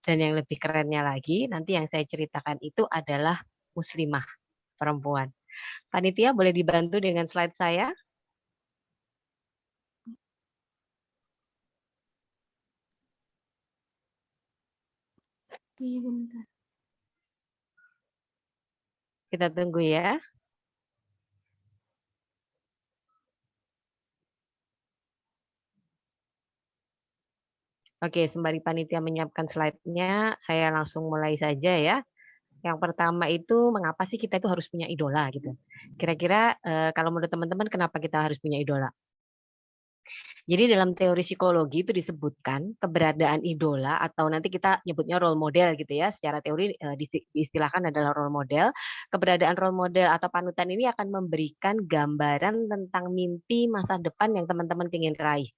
Dan yang lebih kerennya lagi, nanti yang saya ceritakan itu adalah muslimah perempuan. Panitia boleh dibantu dengan slide saya? Iya, bentar. Kita tunggu ya. Oke, sembari panitia menyiapkan slide-nya, saya langsung mulai saja ya. Yang pertama itu mengapa sih kita itu harus punya idola gitu. Kira-kira kalau menurut teman-teman kenapa kita harus punya idola? Jadi dalam teori psikologi itu disebutkan keberadaan idola atau nanti kita nyebutnya role model gitu ya. Secara teori diistilahkan adalah role model. Keberadaan role model atau panutan ini akan memberikan gambaran tentang mimpi masa depan yang teman-teman ingin raih.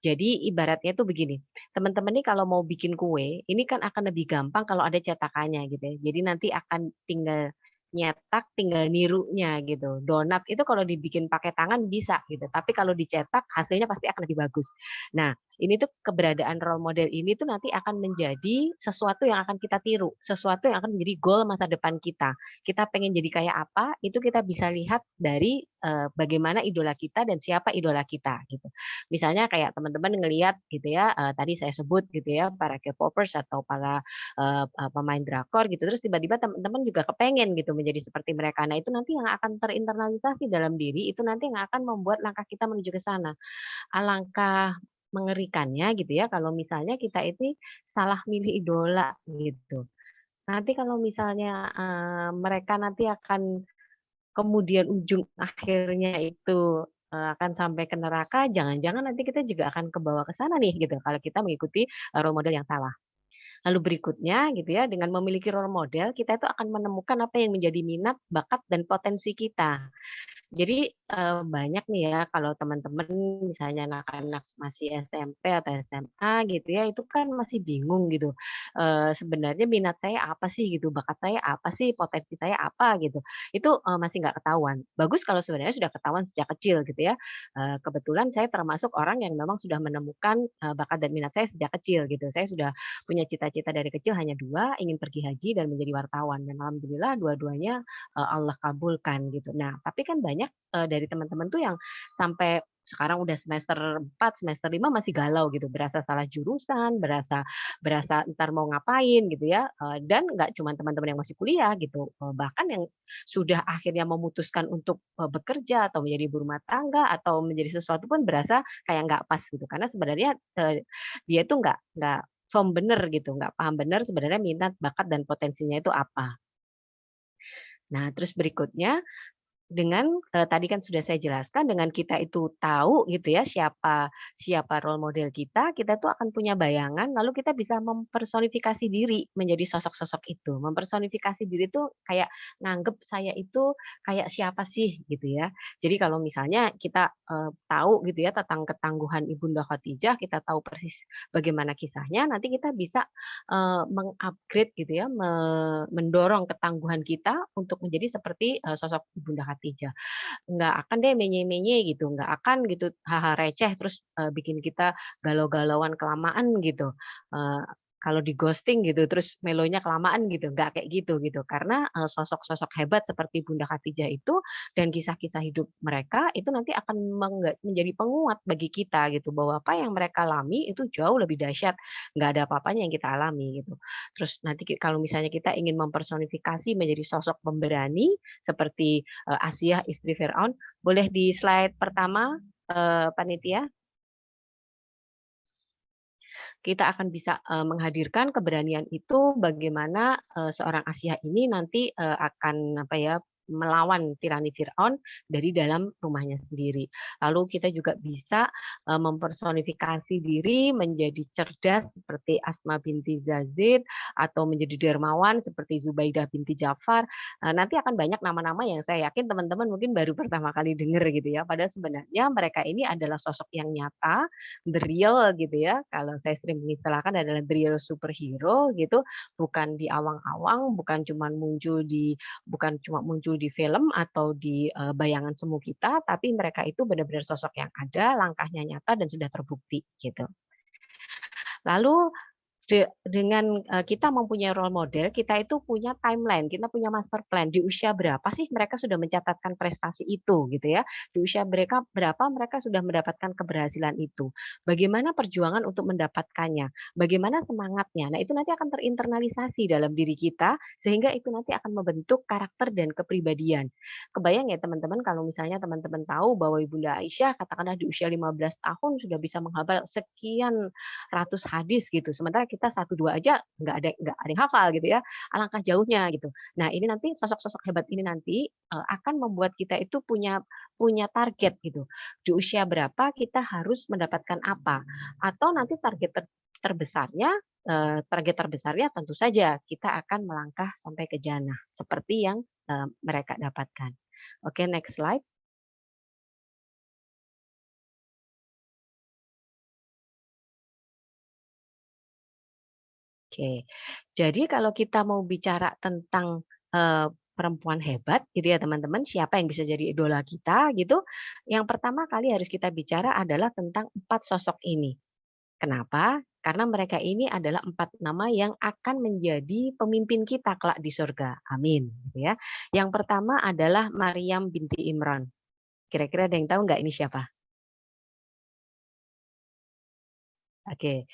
Jadi ibaratnya tuh begini, teman-teman nih kalau mau bikin kue, ini kan akan lebih gampang kalau ada cetakannya gitu ya. Jadi nanti akan tinggal nyetak, tinggal nirunya gitu. Donat itu kalau dibikin pakai tangan bisa gitu, tapi kalau dicetak hasilnya pasti akan lebih bagus. Nah, ini tuh keberadaan role model ini tuh nanti akan menjadi sesuatu yang akan kita tiru, sesuatu yang akan menjadi goal masa depan kita. Kita pengen jadi kayak apa, itu kita bisa lihat dari bagaimana idola kita dan siapa idola kita gitu. Misalnya kayak teman-teman ngelihat gitu ya, tadi saya sebut gitu ya, para K-popers atau para pemain drakor gitu, terus tiba-tiba teman-teman juga kepengen gitu menjadi seperti mereka. Nah, itu nanti yang akan terinternalisasi dalam diri, itu nanti yang akan membuat langkah kita menuju ke sana. Alangkah mengerikannya gitu ya, kalau misalnya kita itu salah milih idola gitu. Nanti kalau misalnya mereka nanti akan kemudian ujung akhirnya itu, akan sampai ke neraka, jangan-jangan nanti kita juga akan kebawa ke sana nih gitu, kalau kita mengikuti, role model yang salah. Lalu berikutnya gitu ya, dengan memiliki role model, kita itu akan menemukan apa yang menjadi minat, bakat, dan potensi kita. Jadi, banyak nih ya kalau teman-teman misalnya anak-anak masih SMP atau SMA gitu ya, itu kan masih bingung gitu, sebenarnya minat saya apa sih gitu, bakat saya apa sih, potensi saya apa gitu. Itu, masih nggak ketahuan. Bagus kalau sebenarnya sudah ketahuan sejak kecil gitu ya. Kebetulan saya termasuk orang yang memang sudah menemukan, bakat dan minat saya sejak kecil gitu. Saya sudah punya cita-cita dari kecil hanya 2, ingin pergi haji dan menjadi wartawan dan alhamdulillah dua-duanya Allah kabulkan gitu. Nah, tapi kan banyak, dari teman-teman tuh yang sampai sekarang udah semester 4, semester 5 masih galau gitu, berasa salah jurusan, berasa berasa entar mau ngapain gitu ya, dan nggak cuma teman-teman yang masih kuliah gitu, bahkan yang sudah akhirnya memutuskan untuk, bekerja atau menjadi ibu rumah tangga atau menjadi sesuatu pun berasa kayak nggak pas gitu. Karena sebenarnya, dia itu nggak firm bener gitu, nggak paham bener sebenarnya minat, bakat, dan potensinya itu apa. Nah, terus berikutnya dengan, tadi kan sudah saya jelaskan dengan kita itu tahu gitu ya siapa siapa role model kita, kita tuh akan punya bayangan lalu kita bisa mempersonifikasi diri menjadi sosok-sosok itu. Mempersonifikasi diri tuh kayak nganggep saya itu kayak siapa sih gitu ya. Jadi kalau misalnya kita, tahu gitu ya tentang ketangguhan Ibunda Khadijah, kita tahu persis bagaimana kisahnya, nanti kita bisa, meng-upgrade gitu ya, mendorong ketangguhan kita untuk menjadi seperti, sosok Ibunda Khadijah. Nggak akan deh menye-menye gitu, nggak akan gitu hal-hal receh terus, bikin kita galau-galauan kelamaan gitu. Eee, kalau di-ghosting gitu, terus melonya kelamaan gitu, nggak kayak gitu, gitu. Karena, sosok-sosok hebat seperti Bunda Khadijah itu dan kisah-kisah hidup mereka itu nanti akan menjadi penguat bagi kita gitu, bahwa apa yang mereka alami itu jauh lebih dahsyat, nggak ada apa-apanya yang kita alami gitu. Terus nanti kalau misalnya kita ingin mempersonifikasi menjadi sosok pemberani seperti Asiyah istri Firaun. Boleh di slide pertama, panitia? Kita akan bisa, menghadirkan keberanian itu bagaimana, seorang Asiyah ini nanti, akan apa ya, melawan tirani Firaun dari dalam rumahnya sendiri. Lalu kita juga bisa, mempersonifikasi diri menjadi cerdas seperti Asma binti Yazid atau menjadi dermawan seperti Zubaidah binti Ja'far. Nanti akan banyak nama-nama yang saya yakin teman-teman mungkin baru pertama kali dengar gitu ya, padahal sebenarnya mereka ini adalah sosok yang nyata, the real gitu ya, kalau saya sering mengistilahkan adalah the real superhero gitu, bukan di awang-awang, bukan cuma muncul di film atau di, bayangan semu kita, tapi mereka itu benar-benar sosok yang ada, langkahnya nyata dan sudah terbukti gitu. Lalu Dengan, kita mempunyai role model, kita itu punya timeline, kita punya master plan, di usia berapa sih mereka sudah mencatatkan prestasi itu, gitu ya. Di usia mereka berapa mereka sudah mendapatkan keberhasilan itu. Bagaimana perjuangan untuk mendapatkannya, bagaimana semangatnya. Nah, itu nanti akan terinternalisasi dalam diri kita, sehingga itu nanti akan membentuk karakter dan kepribadian. Kebayang ya teman-teman kalau misalnya teman-teman tahu bahwa Ibunda Aisyah katakanlah di usia 15 tahun sudah bisa menghafal sekian ratus hadis gitu. Sementara kita satu 2 aja nggak ada yang hafal gitu ya. Alangkah jauhnya gitu. Nah, ini nanti sosok-sosok hebat ini nanti, akan membuat kita itu punya punya target gitu. Di usia berapa kita harus mendapatkan apa, atau nanti target terbesarnya tentu saja kita akan melangkah sampai ke jannah seperti yang, mereka dapatkan. Oke, next slide. Oke. Jadi kalau kita mau bicara tentang, perempuan hebat gitu ya teman-teman, siapa yang bisa jadi idola kita gitu, yang pertama kali harus kita bicara adalah tentang 4 sosok ini. Kenapa? Karena mereka ini adalah 4 nama yang akan menjadi pemimpin kita kelak di surga. Amin, gitu ya. Yang pertama adalah Maryam binti Imran. Kira-kira ada yang tahu nggak ini siapa? Oke.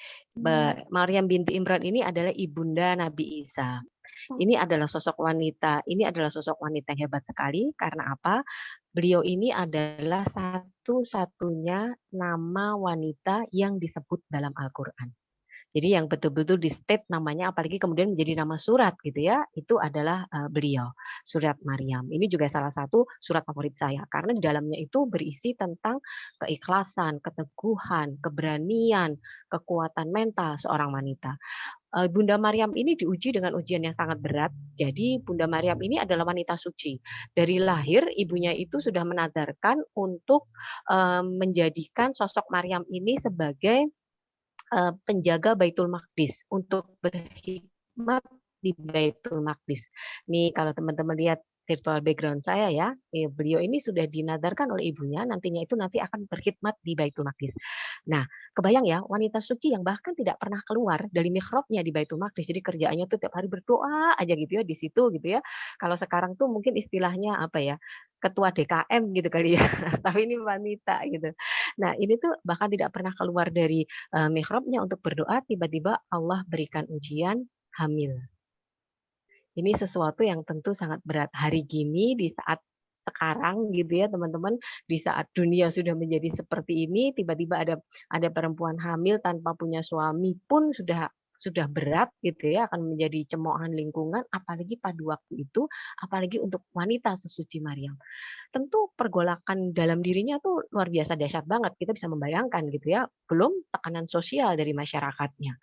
Maryam binti Imran ini adalah ibunda Nabi Isa. Ini adalah sosok wanita yang hebat sekali, karena apa? Beliau ini adalah satu-satunya nama wanita yang disebut dalam Al-Qur'an. Jadi yang betul-betul di-state namanya, apalagi kemudian menjadi nama surat gitu ya, itu adalah, beliau, surat Maryam. Ini juga salah satu surat favorit saya, karena di dalamnya itu berisi tentang keikhlasan, keteguhan, keberanian, kekuatan mental seorang wanita. Bunda Maryam ini diuji dengan ujian yang sangat berat. Jadi Bunda Maryam ini adalah wanita suci. Dari lahir ibunya itu sudah menadarkan untuk, menjadikan sosok Maryam ini sebagai penjaga Baitul Maqdis untuk berkhidmat di Baitul Maqdis. Nih kalau teman-teman lihat virtual background saya ya, beliau ini sudah dinadarkan oleh ibunya nantinya itu nanti akan berkhidmat di Baitul Maqdis. Nah, kebayang ya wanita suci yang bahkan tidak pernah keluar dari mihrabnya di Baitul Maqdis. Jadi kerjaannya tuh tiap hari berdoa aja gitu ya di situ gitu ya. Kalau sekarang tuh mungkin istilahnya apa ya? Ketua DKM gitu kali ya. Tapi ini wanita gitu. Nah, ini tuh bahkan tidak pernah keluar dari mihrabnya untuk berdoa, tiba-tiba Allah berikan ujian hamil. Ini sesuatu yang tentu sangat berat. Hari gini, di saat sekarang gitu ya teman-teman, di saat dunia sudah menjadi seperti ini, tiba-tiba ada perempuan hamil tanpa punya suami pun sudah berat gitu ya, akan menjadi cemoohan lingkungan, apalagi pada waktu itu, apalagi untuk wanita sesuci Maryam. Tentu pergolakan dalam dirinya tuh luar biasa dahsyat banget, kita bisa membayangkan gitu ya, belum tekanan sosial dari masyarakatnya.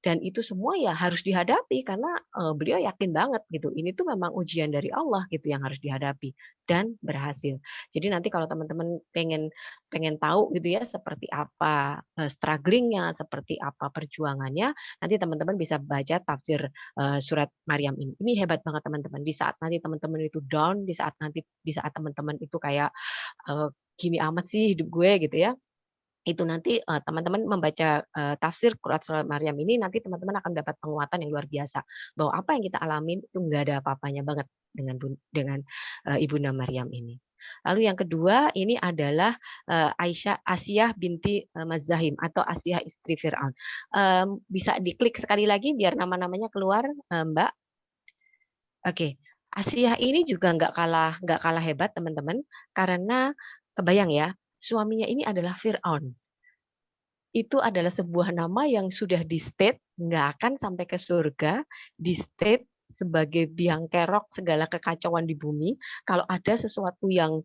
Dan itu semua ya harus dihadapi karena, beliau yakin banget gitu, ini tuh memang ujian dari Allah gitu yang harus dihadapi dan berhasil. Jadi nanti kalau teman-teman pengen pengen tahu gitu ya seperti apa, struggle-nya, seperti apa perjuangannya, nanti teman-teman bisa baca tafsir, surat Maryam ini. Ini hebat banget teman-teman, di saat nanti teman-teman itu down, di saat teman-teman itu kayak, "Gini amat sih hidup gue," gitu ya, itu nanti, teman-teman membaca, tafsir Quran Surat Maryam ini nanti teman-teman akan dapat penguatan yang luar biasa, bahwa apa yang kita alamin itu nggak ada apa-apanya banget dengan, Ibunda Maryam ini. Lalu yang kedua ini adalah, Asiyah binti, Mazahim atau Asiyah istri Fir'aun. Bisa diklik sekali lagi biar nama-namanya keluar, Mbak? Oke. Asiyah ini juga nggak kalah hebat teman-teman, karena kebayang ya, suaminya ini adalah Fir'aun. Itu adalah sebuah nama yang sudah di-state nggak akan sampai ke surga, di-state sebagai biang kerok segala kekacauan di bumi. Kalau ada sesuatu yang,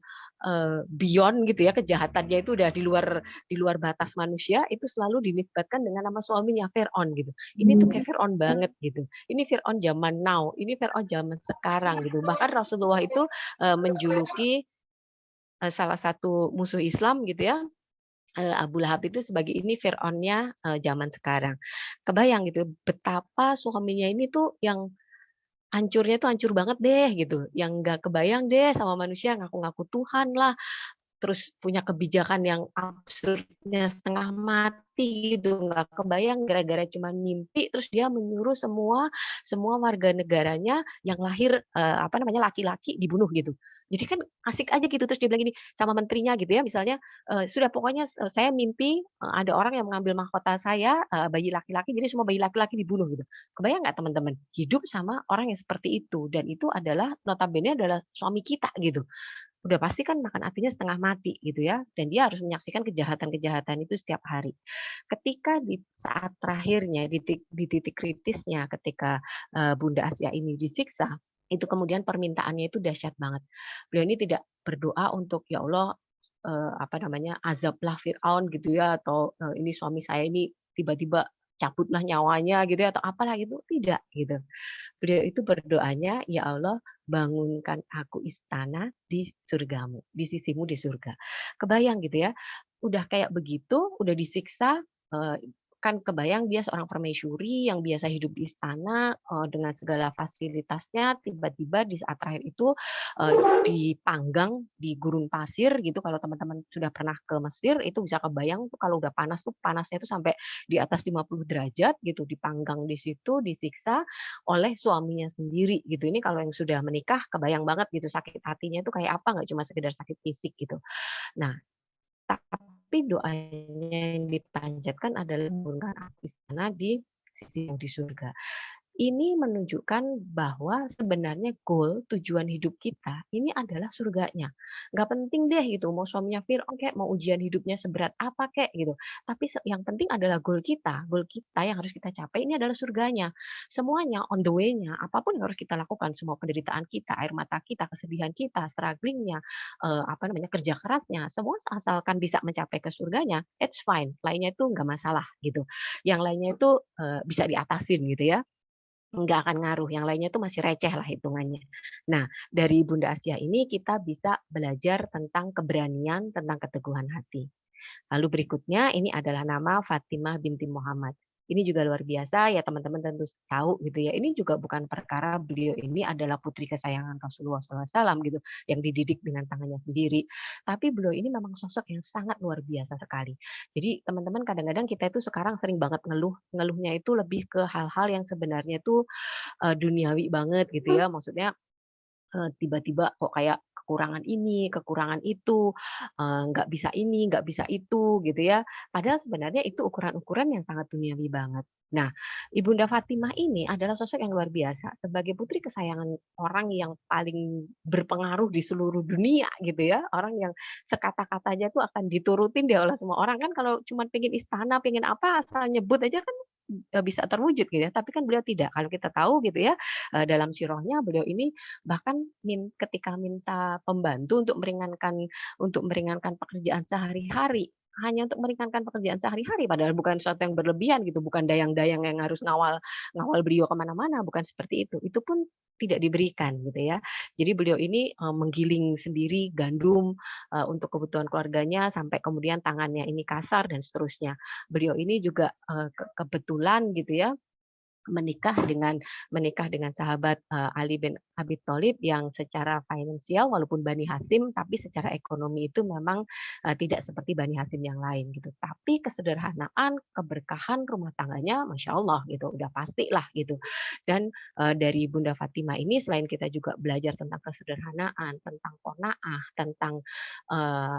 beyond gitu ya, kejahatannya itu udah di luar batas manusia, itu selalu dinisbatkan dengan nama suaminya, Fir'aun gitu. Ini tuh kayak Fir'aun banget gitu. Ini Fir'aun zaman now, ini Fir'aun zaman sekarang gitu. Bahkan Rasulullah itu, menjuluki, salah satu musuh Islam gitu ya, Abu Lahab itu sebagai ini Fir'aun-nya, zaman sekarang. Kebayang gitu betapa suaminya ini tuh yang hancurnya tuh hancur banget deh gitu, yang nggak kebayang deh sama manusia, ngaku-ngaku Tuhan lah, terus punya kebijakan yang absurdnya setengah mati gitu, nggak kebayang gara-gara cuma mimpi terus dia menyuruh semua semua warga negaranya yang lahir, apa namanya, laki-laki dibunuh gitu. Jadi kan asik aja gitu, terus dia bilang gini sama menterinya gitu ya misalnya, "Sudah pokoknya saya mimpi, ada orang yang mengambil mahkota saya, bayi laki-laki, jadi semua bayi laki-laki dibunuh," gitu. Kebayang nggak teman-teman? Hidup sama orang yang seperti itu, dan itu adalah notabene adalah suami kita gitu. Udah pasti kan makan hatinya setengah mati gitu ya, dan dia harus menyaksikan kejahatan-kejahatan itu setiap hari. Ketika di saat terakhirnya, di titik kritisnya ketika, Bunda Asia ini disiksa, itu kemudian permintaannya itu dahsyat banget. Beliau ini tidak berdoa untuk, "Ya Allah, apa namanya, azablah Firaun," gitu ya, atau, "Ini suami saya ini tiba-tiba cabutlah nyawanya," gitu ya, atau apalah gitu, tidak gitu. Beliau itu berdoanya, "Ya Allah, bangunkan aku istana di surgamu, di sisimu di surga." Kebayang gitu ya, udah kayak begitu, udah disiksa, kan kebayang dia seorang permaisuri yang biasa hidup di istana, dengan segala fasilitasnya, tiba-tiba di saat terakhir itu, dipanggang di gurun pasir gitu, kalau teman-teman sudah pernah ke Mesir, itu bisa kebayang tuh kalau udah panas tuh, panasnya itu sampai di atas 50 derajat gitu, dipanggang di situ, disiksa, oleh suaminya sendiri gitu. Ini kalau yang sudah menikah kebayang banget gitu sakit hatinya itu kayak apa, nggak cuma sekedar sakit fisik gitu. Nah, tapi doanya yang dipanjatkan adalah bangunkan aku istana di sisi yang di surga. Ini menunjukkan bahwa sebenarnya goal, tujuan hidup kita ini adalah surganya. Nggak penting deh gitu, mau suaminya Fir'aun kek, mau ujian hidupnya seberat apa kek gitu. Tapi yang penting adalah goal kita yang harus kita capai ini adalah surganya. Semuanya on the way-nya, apapun yang harus kita lakukan, semua penderitaan kita, air mata kita, kesedihan kita, strugglingnya, apa namanya, kerja kerasnya, semua asalkan bisa mencapai ke surganya, it's fine. Lainnya itu nggak masalah gitu. Yang lainnya itu bisa diatasin gitu ya. Nggak akan ngaruh, yang lainnya itu masih receh lah hitungannya. Nah, dari Bunda Asia ini kita bisa belajar tentang keberanian, tentang keteguhan hati. Lalu berikutnya ini adalah nama Fatimah binti Muhammad. Ini juga luar biasa ya teman-teman tentu tahu gitu ya. Ini juga bukan perkara beliau ini adalah putri kesayangan Rasulullah SAW gitu, yang dididik dengan tangannya sendiri. Tapi beliau ini memang sosok yang sangat luar biasa sekali. Jadi teman-teman kadang-kadang kita itu sekarang sering banget ngeluh, ngeluhnya itu lebih ke hal-hal yang sebenarnya itu duniawi banget gitu ya. Maksudnya, tiba-tiba kok kayak kekurangan ini, kekurangan itu, nggak bisa ini, nggak bisa itu, gitu ya. Padahal sebenarnya itu ukuran-ukuran yang sangat duniawi banget. Nah, Ibunda Fatimah ini adalah sosok yang luar biasa. Sebagai putri kesayangan orang yang paling berpengaruh di seluruh dunia gitu ya, orang yang sekata-katanya tuh akan diturutin deh oleh semua orang. Kan kalau cuma pengen istana, pengen apa, asal nyebut aja kan, bisa terwujud gitu ya, tapi kan beliau tidak. Kalau kita tahu gitu ya, dalam sirahnya beliau ini bahkan ketika minta pembantu untuk meringankan pekerjaan sehari-hari, hanya untuk meringankan pekerjaan sehari-hari, padahal bukan sesuatu yang berlebihan gitu, bukan dayang-dayang yang harus ngawal ngawal beliau kemana mana bukan seperti itu. Itu pun tidak diberikan gitu ya. Jadi beliau ini, menggiling sendiri gandum, untuk kebutuhan keluarganya sampai kemudian tangannya ini kasar dan seterusnya. Beliau ini juga, kebetulan gitu ya, menikah dengan sahabat, Ali bin Abi Thalib yang secara finansial walaupun Bani Hasyim, tapi secara ekonomi itu memang, tidak seperti Bani Hasyim yang lain gitu. Tapi kesederhanaan, keberkahan rumah tangganya Masya Allah gitu, udah pastilah gitu. Dan, dari Bunda Fatimah ini selain kita juga belajar tentang kesederhanaan, tentang qanaah, tentang,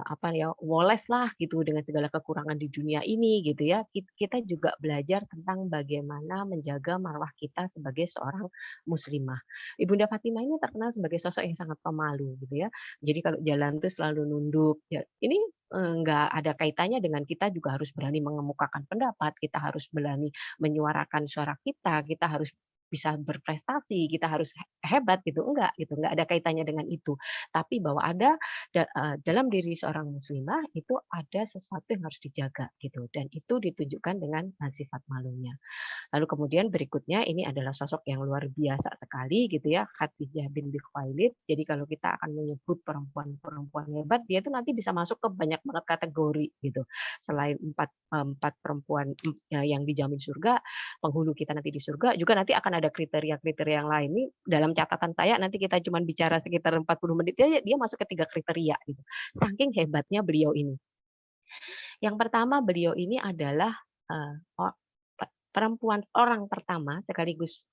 apa ya, woles lah gitu dengan segala kekurangan di dunia ini gitu ya, kita juga belajar tentang bagaimana menjaga marwah kita sebagai seorang muslimah. Ibunda Fatimah ini terkenal sebagai sosok yang sangat pemalu gitu ya. Jadi kalau jalan tuh selalu nunduk, ya ini, nggak ada kaitannya dengan kita juga harus berani mengemukakan pendapat, kita harus berani menyuarakan suara kita harus bisa berprestasi, kita harus hebat gitu, enggak ada kaitannya dengan itu. Tapi bahwa ada dalam diri seorang muslimah itu ada sesuatu yang harus dijaga gitu, dan itu ditunjukkan dengan, sifat malunya. Lalu kemudian berikutnya ini adalah sosok yang luar biasa sekali gitu ya, Khadijah binti Khuwailid. Jadi kalau kita akan menyebut perempuan-perempuan hebat, dia itu nanti bisa masuk ke banyak banget kategori gitu. Selain empat perempuan, yang dijamin surga, penghulu kita nanti di surga, juga nanti akan ada kriteria-kriteria yang lain. Ini dalam catatan saya nanti kita cuma bicara sekitar 40 menit aja dia masuk ke 3 kriteria gitu. Saking hebatnya beliau ini. Yang pertama beliau ini adalah, eee, o pe perempuan orang pertama sekaligus,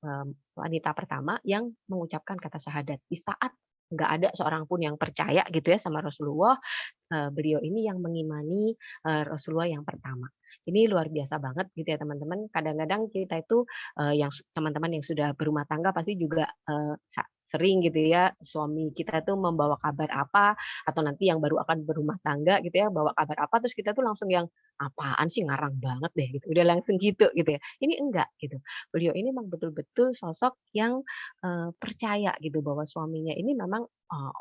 wanita pertama yang mengucapkan kata syahadat. Di saat nggak ada seorang pun yang percaya gitu ya sama Rasulullah, beliau ini yang mengimani, Rasulullah yang pertama. Ini luar biasa banget gitu ya teman-teman. Kadang-kadang kita itu, teman-teman yang sudah berumah tangga pasti juga, sering gitu ya, suami kita tuh membawa kabar apa, atau nanti yang baru akan berumah tangga gitu ya, bawa kabar apa, terus kita tuh langsung yang, "Apaan sih ngarang banget deh," gitu, udah langsung gitu ya. Ini enggak gitu. Beliau ini memang betul-betul sosok yang, percaya gitu bahwa suaminya ini memang,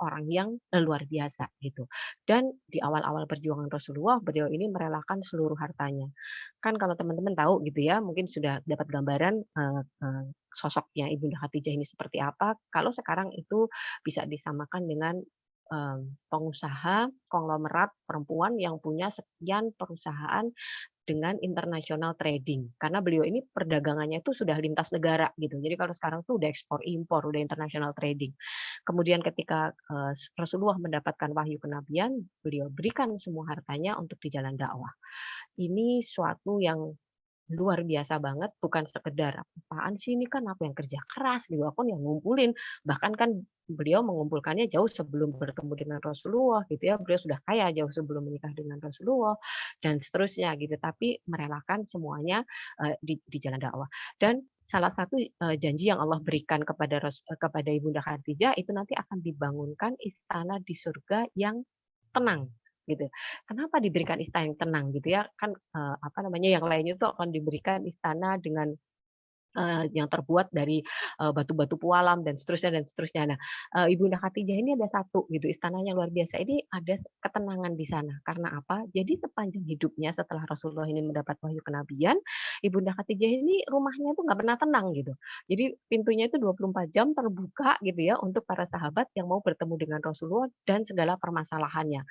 orang yang, luar biasa gitu. Dan di awal-awal perjuangan Rasulullah, beliau ini merelakan seluruh hartanya. Kan kalau teman-teman tahu gitu ya, mungkin sudah dapat gambaran, eee eee, sosoknya Ibunda Khadijah ini seperti apa, kalau sekarang itu bisa disamakan dengan, pengusaha konglomerat perempuan yang punya sekian perusahaan dengan international trading. Karena beliau ini perdagangannya itu sudah lintas negara gitu. Jadi kalau sekarang tuh udah ekspor impor, udah international trading. Kemudian ketika, Rasulullah mendapatkan wahyu kenabian, beliau berikan semua hartanya untuk di jalan dakwah. Ini suatu yang luar biasa banget, bukan sekedar, "Apaan sih ini kan aku yang kerja keras gitu, aku yang ngumpulin." Bahkan kan beliau mengumpulkannya jauh sebelum bertemu dengan Rasulullah gitu ya, beliau sudah kaya jauh sebelum menikah dengan Rasulullah dan seterusnya gitu, tapi merelakan semuanya, di jalan dakwah. Dan salah satu, janji yang Allah berikan kepada Ibunda Khadijah itu nanti akan dibangunkan istana di surga yang tenang, gitu. Kenapa diberikan istana yang tenang gitu ya, kan, apa namanya, yang lainnya itu akan diberikan istana dengan, yang terbuat dari, batu-batu pualam dan seterusnya. Nah, Ibunda Khadijah ini ada satu gitu, istananya luar biasa. Ini ada ketenangan di sana. Karena apa? Jadi sepanjang hidupnya setelah Rasulullah ini mendapat wahyu kenabian, Ibunda Khadijah ini rumahnya tuh nggak pernah tenang gitu. Jadi pintunya itu 24 jam terbuka gitu ya untuk para sahabat yang mau bertemu dengan Rasulullah dan segala permasalahannya.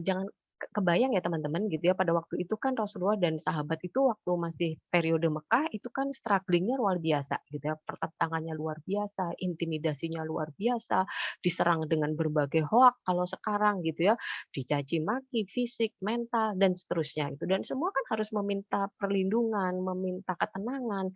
Jangan kebayang ya teman-teman gitu ya, pada waktu itu kan Rasulullah dan sahabat itu waktu masih periode Mekah itu kan strugglingnya luar biasa gitu ya, pertentangannya luar biasa, intimidasinya luar biasa, diserang dengan berbagai hoak kalau sekarang gitu ya, dicaci maki, fisik, mental, dan seterusnya gitu. Dan semua kan harus meminta perlindungan, meminta ketenangan,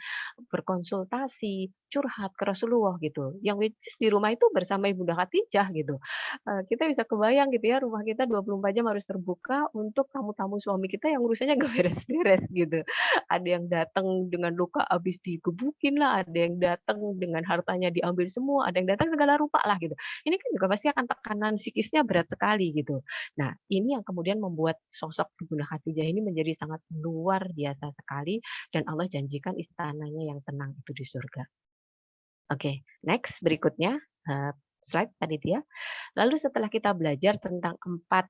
berkonsultasi, curhat ke Rasulullah gitu, yang which is di rumah itu bersama Ibunda Khadijah gitu. Kita bisa kebayang gitu ya, rumah kita 24 jam harus terbuka untuk tamu-tamu suami kita yang urusannya nggak beres-beres gitu. Ada yang datang dengan luka habis digebukin lah, ada yang datang dengan hartanya diambil semua, ada yang datang segala rupa lah gitu. Ini kan juga pasti akan tekanan psikisnya berat sekali gitu. Nah, ini yang kemudian membuat sosok Ibunda Khadijah ini menjadi sangat luar biasa sekali dan Allah janjikan istananya yang tenang itu di surga. Oke, next berikutnya, slide panitia. Lalu setelah kita belajar tentang 4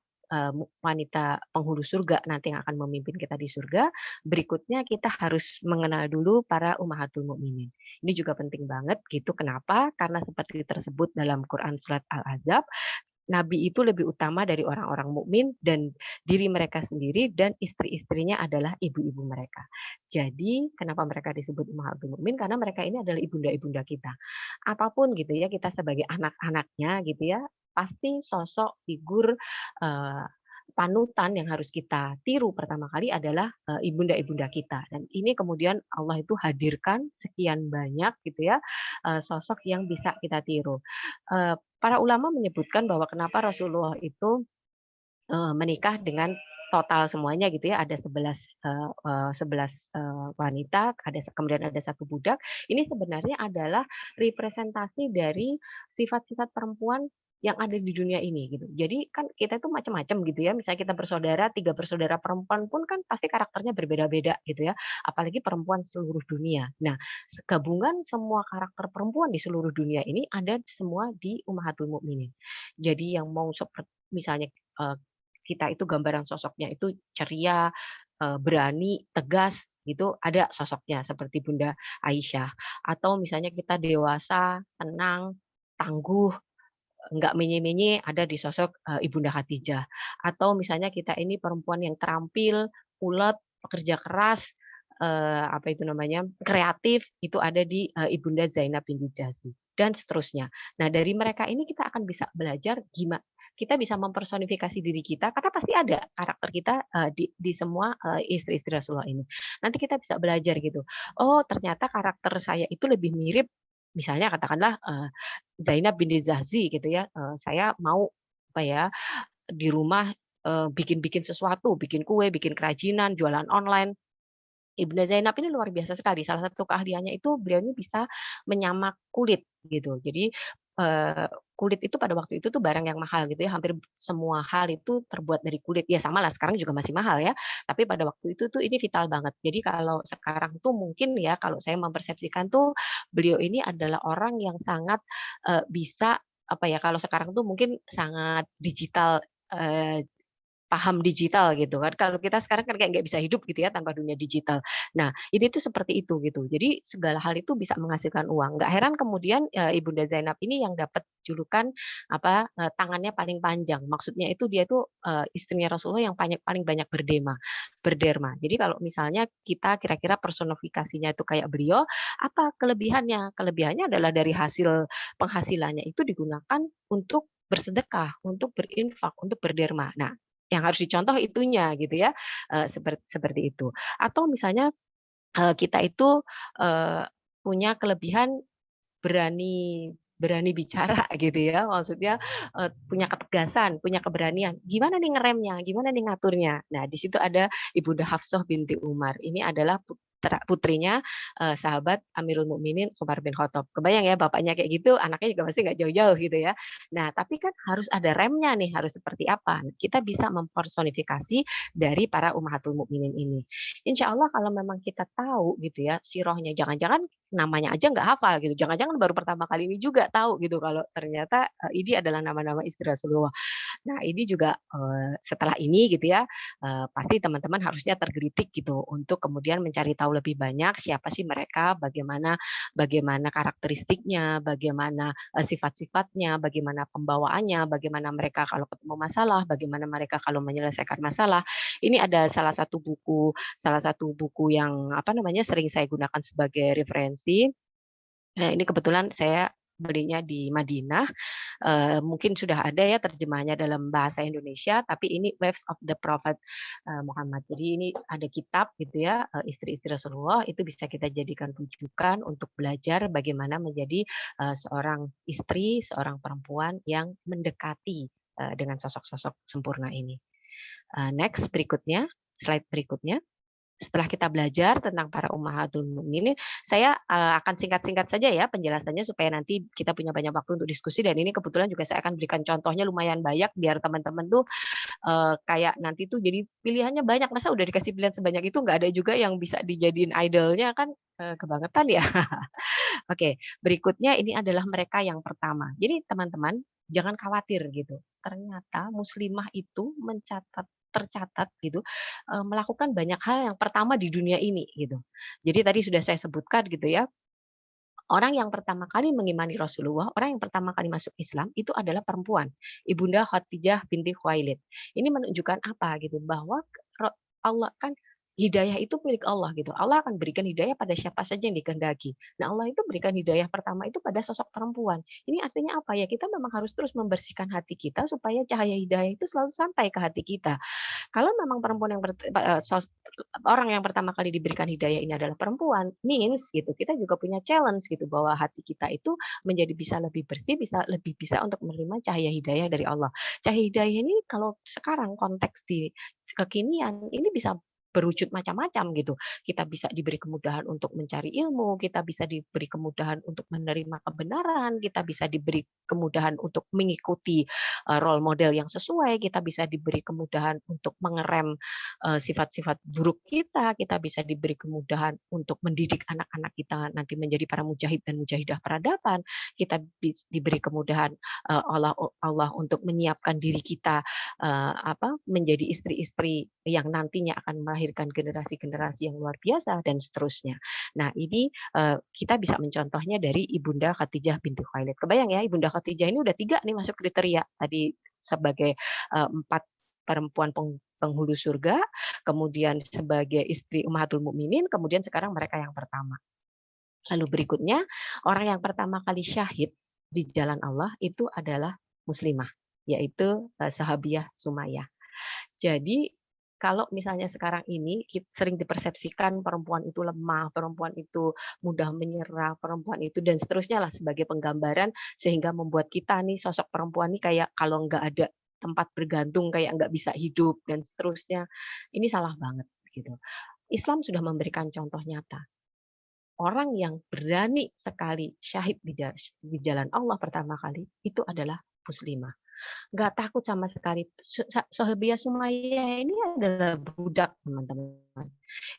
wanita penghulu surga nanti yang akan memimpin kita di surga, berikutnya kita harus mengenal dulu para ummahatul mukminin. Ini juga penting banget gitu, kenapa? Karena seperti tersebut dalam Quran surat Al-Ahzab, nabi itu lebih utama dari orang-orang mukmin dan diri mereka sendiri dan istri-istrinya adalah ibu-ibu mereka. Jadi kenapa mereka disebut ummahatul mukmin? Karena mereka ini adalah ibunda-ibunda kita. Apapun gitu ya, kita sebagai anak-anaknya gitu ya, pasti sosok figur, eee, panutan yang harus kita tiru pertama kali adalah, ibunda-ibunda kita dan ini kemudian Allah itu hadirkan sekian banyak gitu ya, sosok yang bisa kita tiru. Para ulama menyebutkan bahwa kenapa Rasulullah itu, menikah dengan total semuanya gitu ya, ada 11, 11, wanita, kemudian ada satu budak. Ini sebenarnya adalah representasi dari sifat-sifat perempuan yang ada di dunia ini gitu. Jadi kan kita itu macam-macam gitu ya, misalnya kita bersaudara, 3 bersaudara perempuan pun kan pasti karakternya berbeda-beda gitu ya, apalagi perempuan seluruh dunia. Nah, gabungan semua karakter perempuan di seluruh dunia ini ada semua di Ummahatul Mukminin. Jadi yang mau misalnya, kita itu gambaran sosoknya itu ceria, berani, tegas, gitu, ada sosoknya seperti Bunda Aisyah. Atau misalnya kita dewasa, tenang, tangguh, nggak menye-menye, ada di sosok, Ibunda Khadijah. Atau misalnya kita ini perempuan yang terampil, ulet, pekerja keras, apa itu namanya, kreatif itu ada di, Ibunda Zainab binti Jahsy dan seterusnya. Nah, dari mereka ini kita akan bisa belajar kita bisa mempersonifikasi diri kita karena pasti ada karakter kita, di semua, istri-istri Rasulullah ini. Nanti kita bisa belajar gitu, oh ternyata karakter saya itu lebih mirip misalnya katakanlah, Zainab binti Jahsy gitu ya, saya mau apa ya, di rumah, bikin-bikin sesuatu, bikin kue, bikin kerajinan, jualan online. Ibunda Zainab ini luar biasa sekali. Salah satu keahliannya itu beliau ini bisa menyamak kulit gitu. Jadi, kulit itu pada waktu itu tuh barang yang mahal gitu ya, hampir semua hal itu terbuat dari kulit. Ya sama lah sekarang juga masih mahal ya, tapi pada waktu itu tuh ini vital banget. Jadi kalau sekarang tuh mungkin ya, kalau saya mempersepsikan tuh beliau ini adalah orang yang sangat, bisa apa ya, kalau sekarang tuh mungkin sangat digital, eee paham digital gitu kan. Kalau kita sekarang kan kayak nggak bisa hidup gitu ya tanpa dunia digital. Nah, ini tuh seperti itu gitu. Jadi segala hal itu bisa menghasilkan uang. Nggak heran kemudian, Ibunda Zainab ini yang dapat julukan apa, tangannya paling panjang. Maksudnya itu dia tuh, istrinya Rasulullah yang paling banyak berderma. Jadi kalau misalnya kita kira-kira personifikasinya itu kayak beliau, apa kelebihannya? Kelebihannya adalah dari hasil penghasilannya itu digunakan untuk bersedekah, untuk berinfak, untuk berderma. Nah, yang harus dicontoh itunya gitu ya, seperti itu. Atau misalnya, kita itu, eee, punya kelebihan berani berani bicara gitu ya, maksudnya, punya ketegasan, punya keberanian. Gimana nih ngeremnya, gimana nih ngaturnya? Nah, di situ ada Ibunda Hafsah binti Umar. Ini adalah putrinya, sahabat Amirul Mukminin Umar bin Khattab. Kebayang ya bapaknya kayak gitu, anaknya juga pasti nggak jauh-jauh gitu ya. Nah, tapi kan harus ada remnya nih, harus seperti apa? Kita bisa mempersonifikasi dari para ummahatul mukminin ini. Insya Allah kalau memang kita tahu gitu ya, sirahnya, jangan-jangan namanya aja nggak hafal gitu, jangan-jangan baru pertama kali ini juga tahu gitu kalau ternyata, ini adalah nama-nama istri Rasulullah. Nah, ini juga, setelah ini gitu ya, pasti teman-teman harusnya tergelitik gitu untuk kemudian mencari tahu lebih banyak siapa sih mereka, bagaimana bagaimana karakteristiknya, bagaimana, sifat-sifatnya, bagaimana pembawaannya, bagaimana mereka kalau ketemu masalah, bagaimana mereka kalau menyelesaikan masalah. Ini ada salah satu buku yang apa namanya, sering saya gunakan sebagai referensi. Nah, ini kebetulan saya belinya di Madinah. Mungkin sudah ada ya terjemahannya dalam bahasa Indonesia, tapi ini Wives of the Prophet, Muhammad. Jadi ini ada kitab gitu ya, istri-istri Rasulullah itu bisa kita jadikan rujukan untuk belajar bagaimana menjadi, seorang istri, seorang perempuan yang mendekati, dengan sosok-sosok sempurna ini. Next berikutnya, slide berikutnya. Setelah kita belajar tentang para ummahatul mukminin, saya, akan singkat-singkat saja ya penjelasannya supaya nanti kita punya banyak waktu untuk diskusi dan ini kebetulan juga saya akan berikan contohnya lumayan banyak biar teman-teman tuh, kayak nanti tuh jadi pilihannya banyak, masa udah dikasih pilihan sebanyak itu nggak ada juga yang bisa dijadiin idol-nya kan, kebangetan ya. Oke, berikutnya ini adalah mereka yang pertama. Jadi teman-teman jangan khawatir gitu, ternyata muslimah itu tercatat gitu, melakukan banyak hal yang pertama di dunia ini gitu. Jadi tadi sudah saya sebutkan gitu ya, orang yang pertama kali mengimani Rasulullah, orang yang pertama kali masuk Islam itu adalah perempuan, Ibunda Khadijah binti Khuwailid. Ini menunjukkan apa gitu, bahwa Allah kan hidayah itu milik Allah gitu. Allah akan berikan hidayah pada siapa saja yang dikehendaki. Nah, Allah itu berikan hidayah pertama itu pada sosok perempuan. Ini artinya apa ya? Kita memang harus terus membersihkan hati kita supaya cahaya hidayah itu selalu sampai ke hati kita. Kalau memang perempuan yang orang yang pertama kali diberikan hidayah ini adalah perempuan, means gitu, kita juga punya challenge gitu bahwa hati kita itu menjadi bisa lebih bersih, lebih bisa untuk menerima cahaya hidayah dari Allah. Cahaya hidayah ini kalau sekarang konteks di kekinian ini bisa berwujud macam-macam gitu. Kita bisa diberi kemudahan untuk mencari ilmu, kita bisa diberi kemudahan untuk menerima kebenaran, kita bisa diberi kemudahan untuk mengikuti role model yang sesuai, kita bisa diberi kemudahan untuk mengerem, sifat-sifat buruk kita bisa diberi kemudahan untuk mendidik anak-anak kita nanti menjadi para mujahid dan mujahidah peradaban, kita diberi kemudahan, Allah Allah untuk menyiapkan diri kita, menjadi istri-istri yang nantinya akan melahirkan generasi-generasi yang luar biasa dan seterusnya. Nah ini, kita bisa mencontohnya dari Ibunda Khadijah binti Khuwailid. Kebayang ya Ibunda Khadijah ini udah 3 nih masuk kriteria tadi sebagai, 4 perempuan penghulu surga, kemudian sebagai istri Ummahatul Mukminin, kemudian sekarang mereka yang pertama. Lalu berikutnya, orang yang pertama kali syahid di jalan Allah itu adalah muslimah, yaitu sahabiah Sumayyah. Jadi kalau misalnya sekarang ini sering dipersepsikan perempuan itu lemah, perempuan itu mudah menyerah, perempuan itu dan seterusnya lah sebagai penggambaran sehingga membuat kita nih sosok perempuan nih kayak kalau nggak ada tempat bergantung kayak nggak bisa hidup dan seterusnya. Ini salah banget gitu. Islam sudah memberikan contoh nyata. Orang yang berani sekali syahid di jalan Allah pertama kali itu adalah muslimah. Nggak takut sama sekali. Sahabiah Sumayyah ini adalah budak, teman-teman.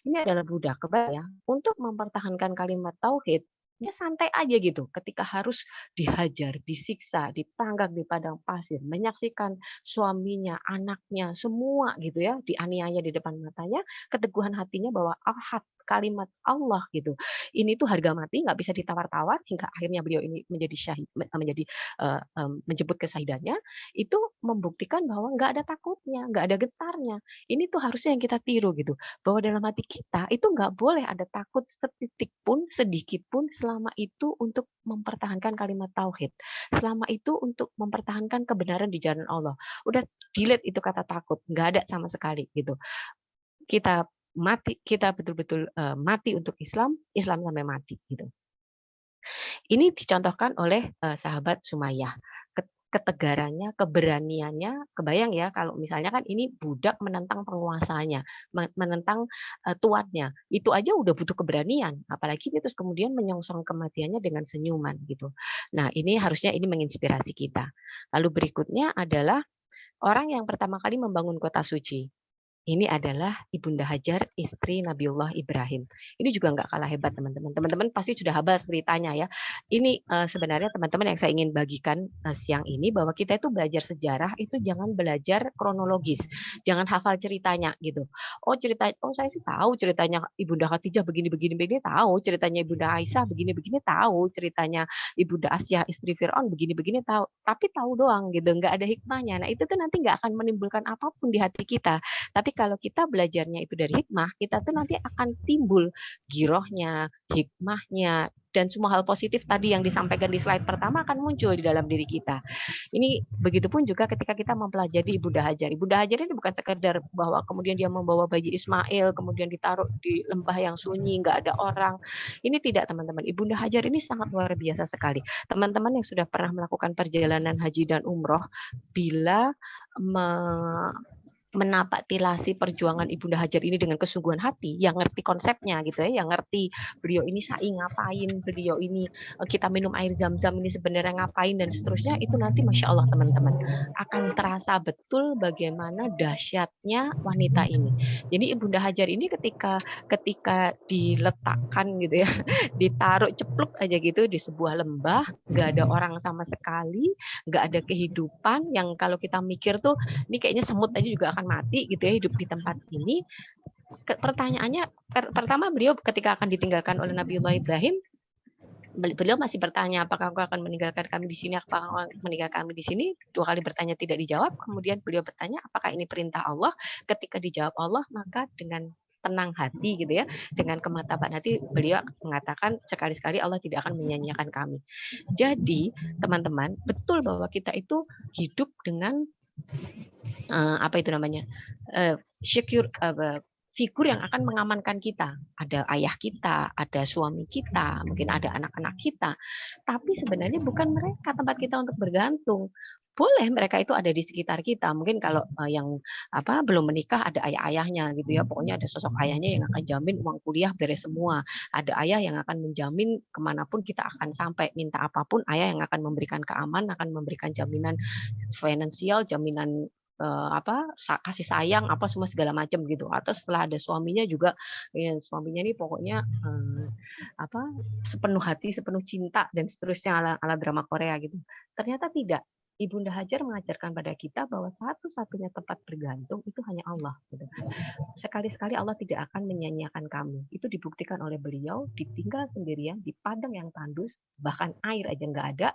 Ini adalah budak, kebayang ya, untuk mempertahankan kalimat tauhid, dia santai aja gitu ketika harus dihajar, disiksa, ditanggak di padang pasir, menyaksikan suaminya, anaknya, semua gitu ya, dianiaya di depan matanya, keteguhan hatinya bahwa ahad kalimat Allah gitu. Ini tuh harga mati nggak bisa ditawar-tawar hingga akhirnya beliau ini menjadi syahid, menjemput kesahidannya itu membuktikan bahwa nggak ada takutnya, nggak ada getarnya. Ini tuh harusnya yang kita tiru gitu, bahwa dalam hati kita itu nggak boleh ada takut setitik pun, sedikit pun, selama itu untuk mempertahankan kalimat tauhid. Selama itu untuk mempertahankan kebenaran di jalan Allah. Udah delete itu kata takut, nggak ada sama sekali gitu. Kita mati, kita betul-betul mati untuk Islam, Islam sampai mati gitu. Ini dicontohkan oleh sahabat Sumayyah. Ketegarannya, keberaniannya, kebayang ya kalau misalnya kan ini budak menentang penguasanya, menentang tuannya. Itu aja udah butuh keberanian, apalagi ini terus kemudian menyongsong kematiannya dengan senyuman gitu. Nah, ini harusnya ini menginspirasi kita. Lalu berikutnya adalah orang yang pertama kali membangun kota suci. Ini adalah Ibunda Hajar, istri Nabiullah Ibrahim. Ini juga nggak kalah hebat, teman-teman. Teman-teman pasti sudah hafal ceritanya ya. Ini sebenarnya teman-teman yang saya ingin bagikan siang ini, bahwa kita itu belajar sejarah itu jangan belajar kronologis. Jangan hafal ceritanya gitu. Oh saya sih tahu ceritanya Ibunda Khadijah begini-begini, tahu. Ceritanya Ibunda Aisyah begini-begini, tahu. Ceritanya Ibunda Asyah, istri Fir'aun begini-begini, tahu. Tapi tahu doang gitu, nggak ada hikmahnya. Nah itu tuh nanti nggak akan menimbulkan apapun di hati kita. Tapi kalau kita belajarnya itu dari hikmah, kita tuh nanti akan timbul girohnya, hikmahnya, dan semua hal positif tadi yang disampaikan di slide pertama akan muncul di dalam diri kita. Ini begitupun juga ketika kita mempelajari Ibunda Hajar. Ibunda Hajar ini bukan sekedar bahwa kemudian dia membawa bayi Ismail, kemudian ditaruh di lembah yang sunyi, nggak ada orang. Ini tidak, teman-teman. Ibunda Hajar ini sangat luar biasa sekali. Teman-teman yang sudah pernah melakukan perjalanan haji dan umroh, bila menapaktilasi perjuangan Ibunda Hajar ini dengan kesungguhan hati, yang ngerti konsepnya gitu ya, yang ngerti beliau ini sa'i ngapain, beliau ini kita minum air zam-zam ini sebenarnya ngapain dan seterusnya, itu nanti Masya Allah teman-teman akan terasa betul bagaimana dahsyatnya wanita ini. Jadi Ibunda Hajar ini ketika diletakkan gitu ya, ditaruh cepluk aja gitu di sebuah lembah, nggak ada orang sama sekali, nggak ada kehidupan, yang kalau kita mikir tuh ini kayaknya semut aja juga akan mati gitu ya hidup di tempat ini. Pertanyaannya pertama, beliau ketika akan ditinggalkan oleh Nabiullah Ibrahim, beliau masih bertanya, apakah engkau akan meninggalkan kami di sini, apakah engkau meninggalkan kami di sini. 2 kali bertanya tidak dijawab, kemudian beliau bertanya apakah ini perintah Allah. Ketika dijawab Allah, maka dengan tenang hati gitu ya, dengan kemataban hati beliau mengatakan sekali-sekali Allah tidak akan menyanyiakan kami. Jadi teman-teman, betul bahwa kita itu hidup dengan apa itu namanya, figur yang akan mengamankan kita. Ada ayah kita, ada suami kita, mungkin ada anak-anak kita. Tapi sebenarnya bukan mereka tempat kita untuk bergantung. Boleh mereka itu ada di sekitar kita. Mungkin kalau yang belum menikah ada ayah-ayahnya gitu ya. Pokoknya ada sosok ayahnya yang akan jamin uang kuliah beres semua. Ada ayah yang akan menjamin kemanapun kita akan sampai, minta apapun ayah yang akan memberikan keamanan, akan memberikan jaminan finansial, jaminan kasih sayang apa semua segala macam gitu. Atau setelah ada suaminya juga, ya, suaminya ini pokoknya sepenuh hati, sepenuh cinta dan seterusnya ala drama Korea gitu. Ternyata tidak. Ibunda Hajar mengajarkan pada kita bahwa satu-satunya tempat bergantung itu hanya Allah. Gitu. Sekali-sekali Allah tidak akan menyanyiakan kamu. Itu dibuktikan oleh beliau, ditinggal sendirian di padang yang tandus, bahkan air aja nggak ada,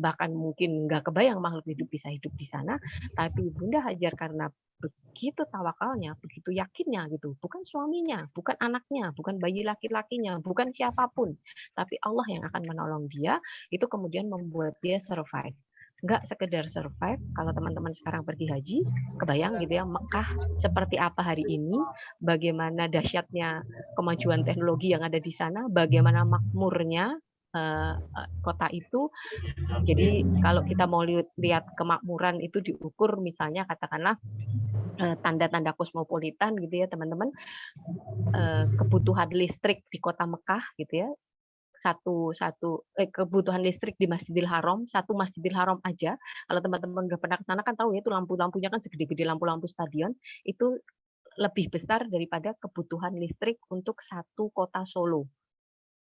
bahkan mungkin nggak kebayang makhluk hidup bisa hidup di sana. Tapi Bunda Hajar karena begitu tawakalnya, begitu yakinnya gitu, bukan suaminya, bukan anaknya, bukan bayi laki-lakinya, bukan siapapun, tapi Allah yang akan menolong dia, itu kemudian membuat dia survive. Nggak sekedar survive, kalau teman-teman sekarang pergi haji, kebayang gitu ya, Mekah seperti apa hari ini, bagaimana dahsyatnya kemajuan teknologi yang ada di sana, bagaimana makmurnya kota itu. Jadi kalau kita mau lihat kemakmuran itu diukur misalnya katakanlah tanda-tanda kosmopolitan gitu ya teman-teman, kebutuhan listrik di kota Mekah gitu ya, kebutuhan listrik di Masjidil Haram, satu Masjidil Haram aja. Kalau teman-teman udah pernah ke sana kan tahu ya itu lampu-lampunya kan segede-gede lampu-lampu stadion, itu lebih besar daripada kebutuhan listrik untuk satu kota Solo.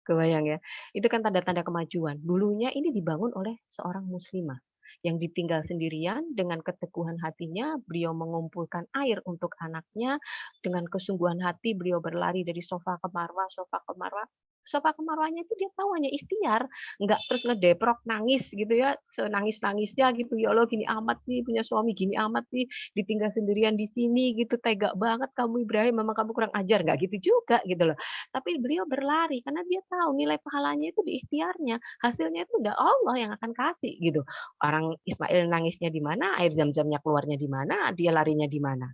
Kebayang ya? Itu kan tanda-tanda kemajuan. Dulunya ini dibangun oleh seorang muslimah yang ditinggal sendirian dengan keteguhan hatinya, beliau mengumpulkan air untuk anaknya, dengan kesungguhan hati beliau berlari dari sofa ke marwah, sofa ke marwah. Sofa ke marwahnya itu dia tahu hanya ikhtiar, nggak terus ngedeprok nangis gitu ya, senangis-nangisnya gitu, ya Allah gini amat sih, punya suami gini amat sih, ditinggal sendirian di sini gitu, tega banget kamu Ibrahim, memang kamu kurang ajar, nggak gitu juga gitu loh. Tapi beliau berlari karena dia tahu nilai pahalanya itu di ikhtiarnya. Hasilnya itu udah Allah yang akan kasih gitu. Orang Ismail nangisnya di mana, air zam-zamnya keluarnya di mana, dia larinya di mana.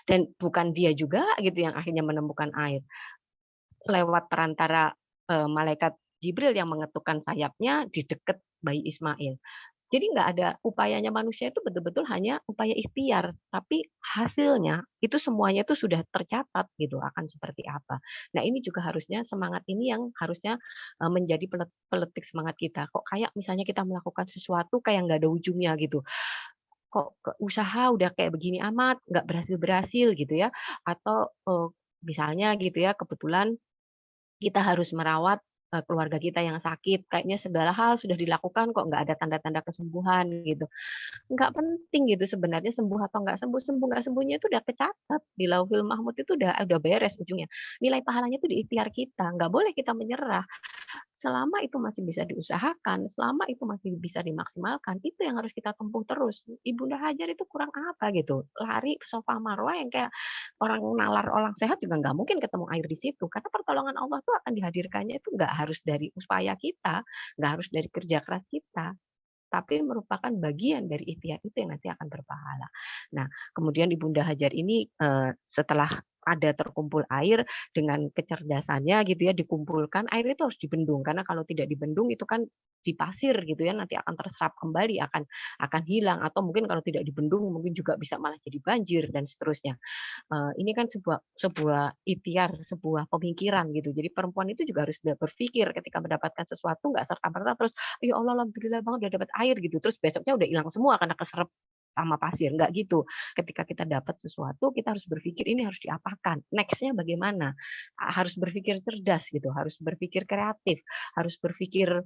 Dan bukan dia juga gitu yang akhirnya menemukan air. Lewat perantara malaikat Jibril yang mengetukkan sayapnya di dekat bayi Ismail. Jadi nggak ada upayanya manusia itu betul-betul hanya upaya ikhtiar, tapi hasilnya itu semuanya itu sudah tercatat gitu akan seperti apa. Nah ini juga harusnya semangat ini yang harusnya menjadi peletik semangat kita. Kok kayak misalnya kita melakukan sesuatu kayak nggak ada ujungnya gitu. Kok usaha udah kayak begini amat, nggak berhasil-berhasil gitu ya. Atau misalnya gitu ya kebetulan kita harus merawat keluarga kita yang sakit, kayaknya segala hal sudah dilakukan kok nggak ada tanda-tanda kesembuhan gitu. Nggak penting gitu sebenarnya sembuh atau nggak sembuh, sembuh nggak sembuhnya itu udah kecatat di Lauhul Mahfuz itu udah beres ujungnya. Nilai pahalanya itu di ikhtiar kita, nggak boleh kita menyerah. Selama itu masih bisa diusahakan, selama itu masih bisa dimaksimalkan, itu yang harus kita tempuh terus. Ibunda Hajar itu kurang apa gitu, lari sofa marwah yang kayak orang nalar orang sehat juga nggak mungkin ketemu air di situ. Karena pertolongan Allah tuh akan dihadirkannya itu nggak harus dari upaya kita, nggak harus dari kerja keras kita, tapi merupakan bagian dari ikhtiar itu yang nanti akan berpahala. Nah, kemudian Ibunda Hajar ini setelah ada terkumpul air dengan kecerdasannya gitu ya dikumpulkan, air itu harus dibendung karena kalau tidak dibendung itu kan di pasir gitu ya nanti akan terserap kembali akan hilang atau mungkin kalau tidak dibendung mungkin juga bisa malah jadi banjir dan seterusnya. Ini kan sebuah sebuah ikhtiar, sebuah pemikiran gitu. Jadi perempuan itu juga harus berpikir ketika mendapatkan sesuatu nggak serta-merta terus, "Ya Allah alhamdulillah banget udah dapat air," gitu. Terus besoknya udah hilang semua karena keserap sama pasir, nggak gitu. Ketika kita dapat sesuatu, kita harus berpikir ini harus diapakan, next-nya bagaimana. Harus berpikir cerdas gitu, harus berpikir kreatif, harus berpikir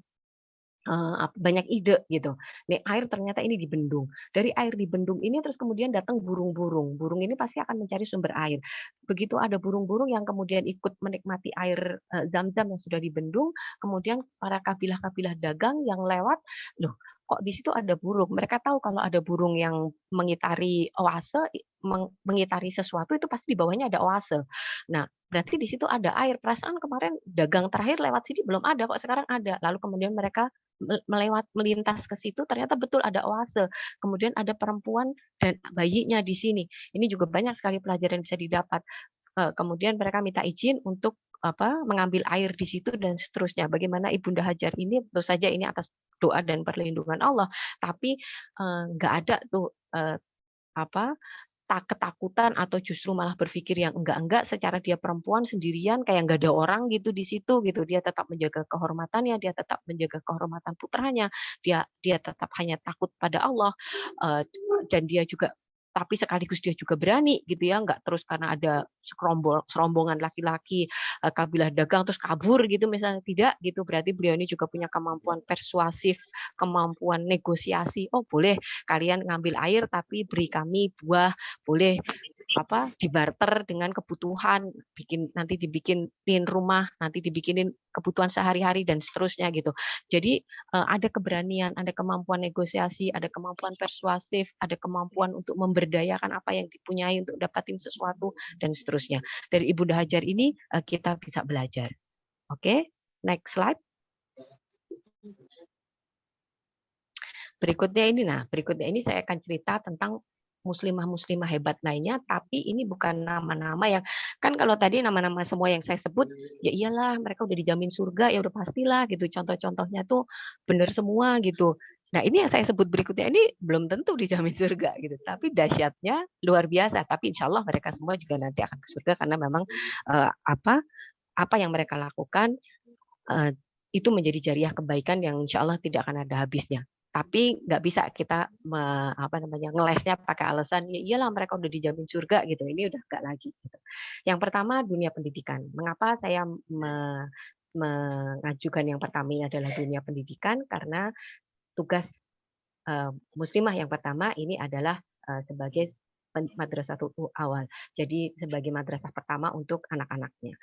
banyak ide gitu. Nih air ternyata ini dibendung. Dari air dibendung ini terus kemudian datang burung-burung. Burung ini pasti akan mencari sumber air. Begitu ada burung-burung yang kemudian ikut menikmati air Zam-Zam yang sudah dibendung, kemudian para kabilah-kabilah dagang yang lewat, loh kok di situ ada burung. Mereka tahu kalau ada burung yang mengitari oase, mengitari sesuatu itu pasti di bawahnya ada oase. Nah, berarti di situ ada air. Perasaan kemarin dagang terakhir lewat sini belum ada kok sekarang ada. Lalu kemudian mereka melintas ke situ ternyata betul ada oase. Kemudian ada perempuan dan bayinya di sini. Ini juga banyak sekali pelajaran yang bisa didapat. Kemudian mereka minta izin untuk mengambil air di situ dan seterusnya. Bagaimana Ibunda Hajar ini tentu saja ini atas doa dan perlindungan Allah, tapi nggak ada tuh apa ketakutan atau justru malah berpikir yang enggak-enggak secara dia perempuan sendirian kayak nggak ada orang gitu di situ gitu. Dia tetap menjaga kehormatannya, dia tetap menjaga kehormatan putranya, dia dia tetap hanya takut pada Allah, dan dia juga tapi sekaligus dia juga berani gitu ya, nggak terus karena ada serombongan laki-laki kabilah dagang terus kabur gitu misalnya, tidak gitu. Berarti beliau ini juga punya kemampuan persuasif, kemampuan negosiasi. Oh boleh kalian ngambil air tapi beri kami buah, boleh dibarter dengan kebutuhan, nanti dibikinin rumah, nanti dibikinin kebutuhan sehari-hari dan seterusnya gitu. Jadi ada keberanian, ada kemampuan negosiasi, ada kemampuan persuasif, ada kemampuan untuk memberdayakan apa yang dipunyai untuk dapatin sesuatu dan seterusnya. Dari Ibunda Hajar ini kita bisa belajar. Oke, next slide. Berikutnya ini saya akan cerita tentang muslimah-muslimah hebat lainnya, tapi ini bukan nama-nama yang, kan kalau tadi nama-nama semua yang saya sebut, ya iyalah mereka udah dijamin surga, ya udah pastilah gitu, contoh-contohnya tuh benar semua gitu. Nah ini yang saya sebut berikutnya ini belum tentu dijamin surga gitu, tapi dahsyatnya luar biasa. Tapi insya Allah mereka semua juga nanti akan ke surga karena memang apa yang mereka lakukan itu menjadi jariah kebaikan yang insya Allah tidak akan ada habisnya. Tapi nggak bisa kita ngelesnya pakai alasan ya iyalah mereka udah dijamin surga gitu. Ini udah nggak lagi. Gitu. Yang pertama dunia pendidikan. Mengapa saya mengajukan yang pertama ini adalah dunia pendidikan? Karena tugas muslimah yang pertama ini adalah sebagai madrasah awal. Jadi sebagai madrasah pertama untuk anak-anaknya.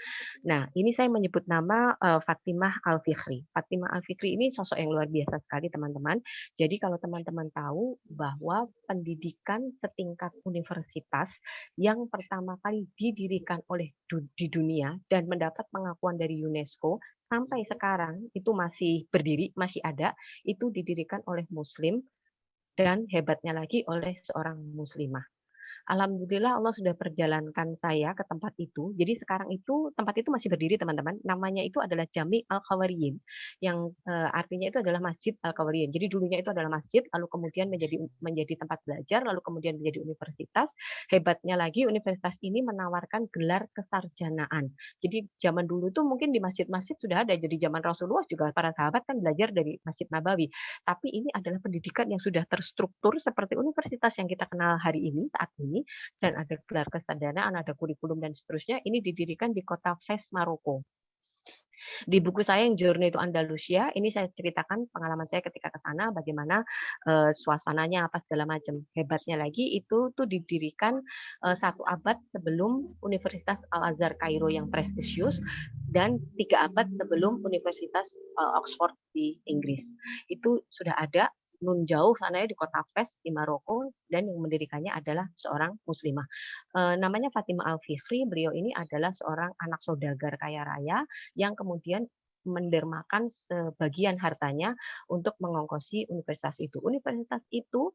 Nah, ini saya menyebut nama Fatimah Al-Fikri. Fatimah Al-Fikri ini sosok yang luar biasa sekali, teman-teman. Jadi kalau teman-teman tahu bahwa pendidikan setingkat universitas yang pertama kali didirikan oleh di dunia dan mendapat pengakuan dari UNESCO sampai sekarang itu masih berdiri, masih ada, itu didirikan oleh Muslim dan hebatnya lagi oleh seorang muslimah. Alhamdulillah Allah sudah perjalankan saya ke tempat itu. Jadi sekarang itu tempat itu masih berdiri teman-teman. Namanya itu adalah Jami Al-Khawariyin yang artinya itu adalah Masjid Al-Khawariyin. Jadi dulunya itu adalah masjid, lalu kemudian menjadi tempat belajar, lalu kemudian menjadi universitas. Hebatnya lagi universitas ini menawarkan gelar kesarjanaan. Jadi zaman dulu tuh mungkin di masjid-masjid sudah ada. Jadi zaman Rasulullah juga para sahabat kan belajar dari Masjid Nabawi. Tapi ini adalah pendidikan yang sudah terstruktur seperti universitas yang kita kenal hari ini saat ini, dan ada gelar kesarjanaan, ada kurikulum dan seterusnya. Ini didirikan di kota Fes, Maroko. Di buku saya yang Journey to Andalusia, ini saya ceritakan pengalaman saya ketika ke sana, bagaimana suasananya apa segala macam. Hebatnya lagi itu tuh didirikan 1 abad sebelum Universitas Al-Azhar Kairo yang prestisius dan 3 abad sebelum Universitas Oxford di Inggris. Itu sudah ada nun jauh sana di kota Fes di Maroko, dan yang mendirikannya adalah seorang muslimah. Namanya Fatimah Al-Fikri. Beliau ini adalah seorang anak saudagar kaya raya yang kemudian mendermakan sebagian hartanya untuk mengongkosi universitas itu. Universitas itu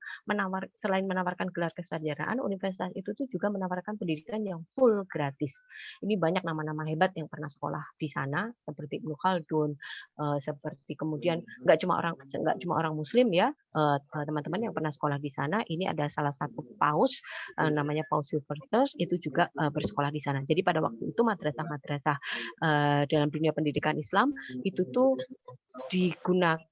selain menawarkan gelar kesarjanaan, universitas itu tuh juga menawarkan pendidikan yang full gratis. Ini banyak nama-nama hebat yang pernah sekolah di sana, seperti Ibnu Khaldun, seperti kemudian nggak cuma orang Muslim ya, teman-teman yang pernah sekolah di sana. Ini ada salah satu paus namanya Paus Silverstone, itu juga bersekolah di sana. Jadi pada waktu itu madrasah-madrasah dalam dunia pendidikan Islam itu tuh digunakan,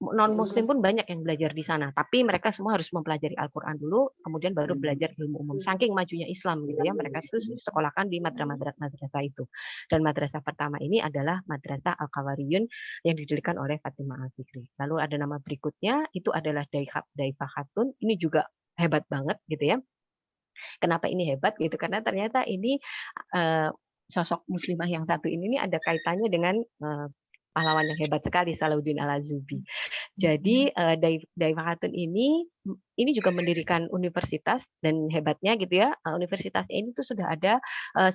non muslim pun banyak yang belajar di sana, tapi mereka semua harus mempelajari Al-Qur'an dulu, kemudian baru belajar ilmu umum. Saking majunya Islam gitu ya, mereka itu sekolahkan di madrasah itu. Dan madrasah pertama ini adalah Madrasah Al-Qawariyun yang didirikan oleh Fatimah Al-Fikri. Lalu ada nama berikutnya itu adalah Daifah Khatun. Ini juga hebat banget gitu ya. Kenapa ini hebat gitu? Karena ternyata ini sosok muslimah yang satu ini ada kaitannya dengan pahlawan yang hebat sekali, Salahuddin Al-Azubi. Jadi Daifah Khatun ini juga mendirikan universitas, dan hebatnya gitu ya, universitasnya ini tuh sudah ada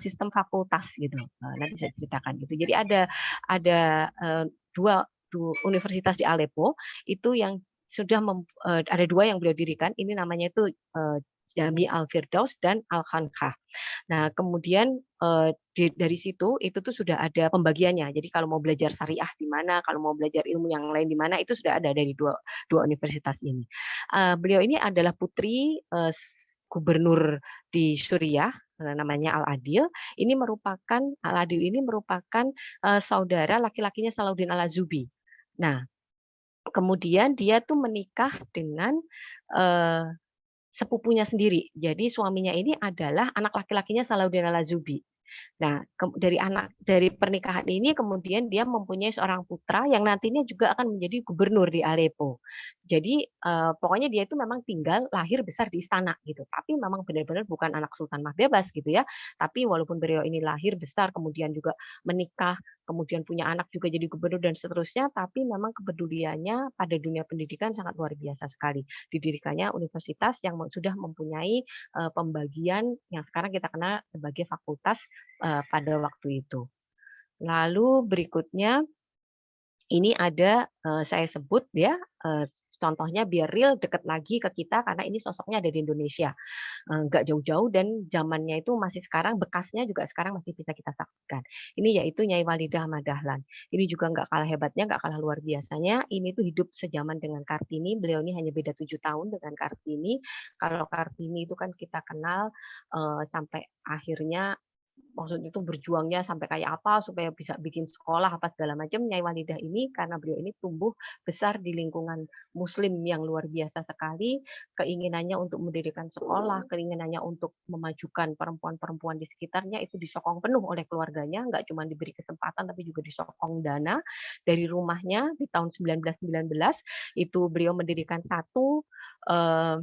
sistem fakultas gitu. Nanti saya ceritakan gitu. Jadi ada dua universitas di Aleppo itu yang sudah ada 2 yang beliau dirikan. Ini namanya itu Jami Al-Firdaus dan Al-Khanqah. Nah, kemudian dari situ itu tuh sudah ada pembagiannya. Jadi kalau mau belajar syariah di mana, kalau mau belajar ilmu yang lain di mana, itu sudah ada dari dua universitas ini. Beliau ini adalah putri gubernur di Suriah, namanya Al-Adil. Al-Adil ini merupakan saudara laki-lakinya Salahuddin Al-Azubi. Nah, kemudian dia tuh menikah dengan sepupunya sendiri. Jadi suaminya ini adalah anak laki-lakinya Salahuddin Al-Ayyubi. Nah, dari pernikahan ini kemudian dia mempunyai seorang putra yang nantinya juga akan menjadi gubernur di Aleppo. Jadi pokoknya dia itu memang tinggal lahir besar di istana gitu. Tapi memang benar-benar bukan anak sultan mah bebas gitu ya. Tapi walaupun beliau ini lahir besar kemudian juga menikah, kemudian punya anak juga jadi gubernur dan seterusnya, tapi memang kepeduliannya pada dunia pendidikan sangat luar biasa sekali. Didirikannya universitas yang sudah mempunyai pembagian yang sekarang kita kenal sebagai fakultas pada waktu itu. Lalu berikutnya ini ada saya sebut ya contohnya biar real deket lagi ke kita karena ini sosoknya ada di Indonesia. Nggak jauh-jauh dan zamannya itu masih sekarang, bekasnya juga sekarang masih bisa kita saksikan. Ini yaitu Nyai Walidah Ahmad Dahlan. Ini juga nggak kalah hebatnya, nggak kalah luar biasanya. Ini tuh hidup sejaman dengan Kartini. Beliau ini hanya beda 7 tahun dengan Kartini. Kalau Kartini itu kan kita kenal sampai akhirnya maksudnya itu berjuangnya sampai kayak apa supaya bisa bikin sekolah apa segala macam. Nyai Walidah ini karena beliau ini tumbuh besar di lingkungan muslim yang luar biasa sekali, keinginannya untuk mendirikan sekolah, keinginannya untuk memajukan perempuan-perempuan di sekitarnya itu disokong penuh oleh keluarganya, nggak cuma diberi kesempatan tapi juga disokong dana dari rumahnya di tahun 1919 itu beliau mendirikan satu eh,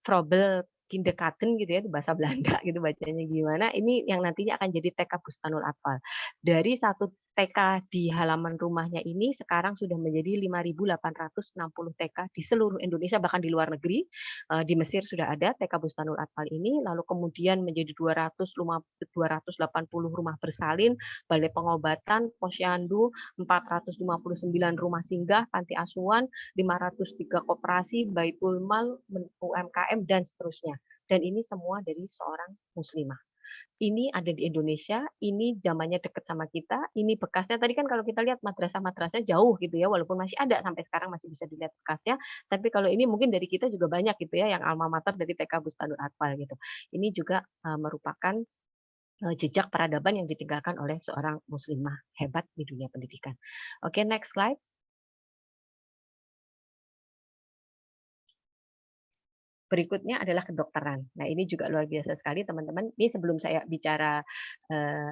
Frobel Kindergarten gitu ya, itu bahasa Belanda gitu bacanya gimana, ini yang nantinya akan jadi TK Bustanul Atfal. Dari satu TK di halaman rumahnya ini sekarang sudah menjadi 5.860 TK di seluruh Indonesia, bahkan di luar negeri. Di Mesir sudah ada TK Bustanul Atfal ini, lalu kemudian menjadi 280 rumah bersalin, balai pengobatan, posyandu, 459 rumah singgah, panti asuhan, 503 koperasi, Baitul Mal, UMKM, dan seterusnya. Dan ini semua dari seorang muslimah. Ini ada di Indonesia, ini zamannya dekat sama kita, ini bekasnya. Tadi kan kalau kita lihat madrasah-madrasah jauh gitu ya, walaupun masih ada sampai sekarang masih bisa dilihat bekasnya. Tapi kalau ini mungkin dari kita juga banyak gitu ya, yang alma mater dari TK Bustanul Atfal gitu. Ini juga merupakan jejak peradaban yang ditinggalkan oleh seorang muslimah hebat di dunia pendidikan. Oke, next slide. Berikutnya adalah kedokteran. Nah, ini juga luar biasa sekali teman-teman. Ini sebelum saya bicara eh,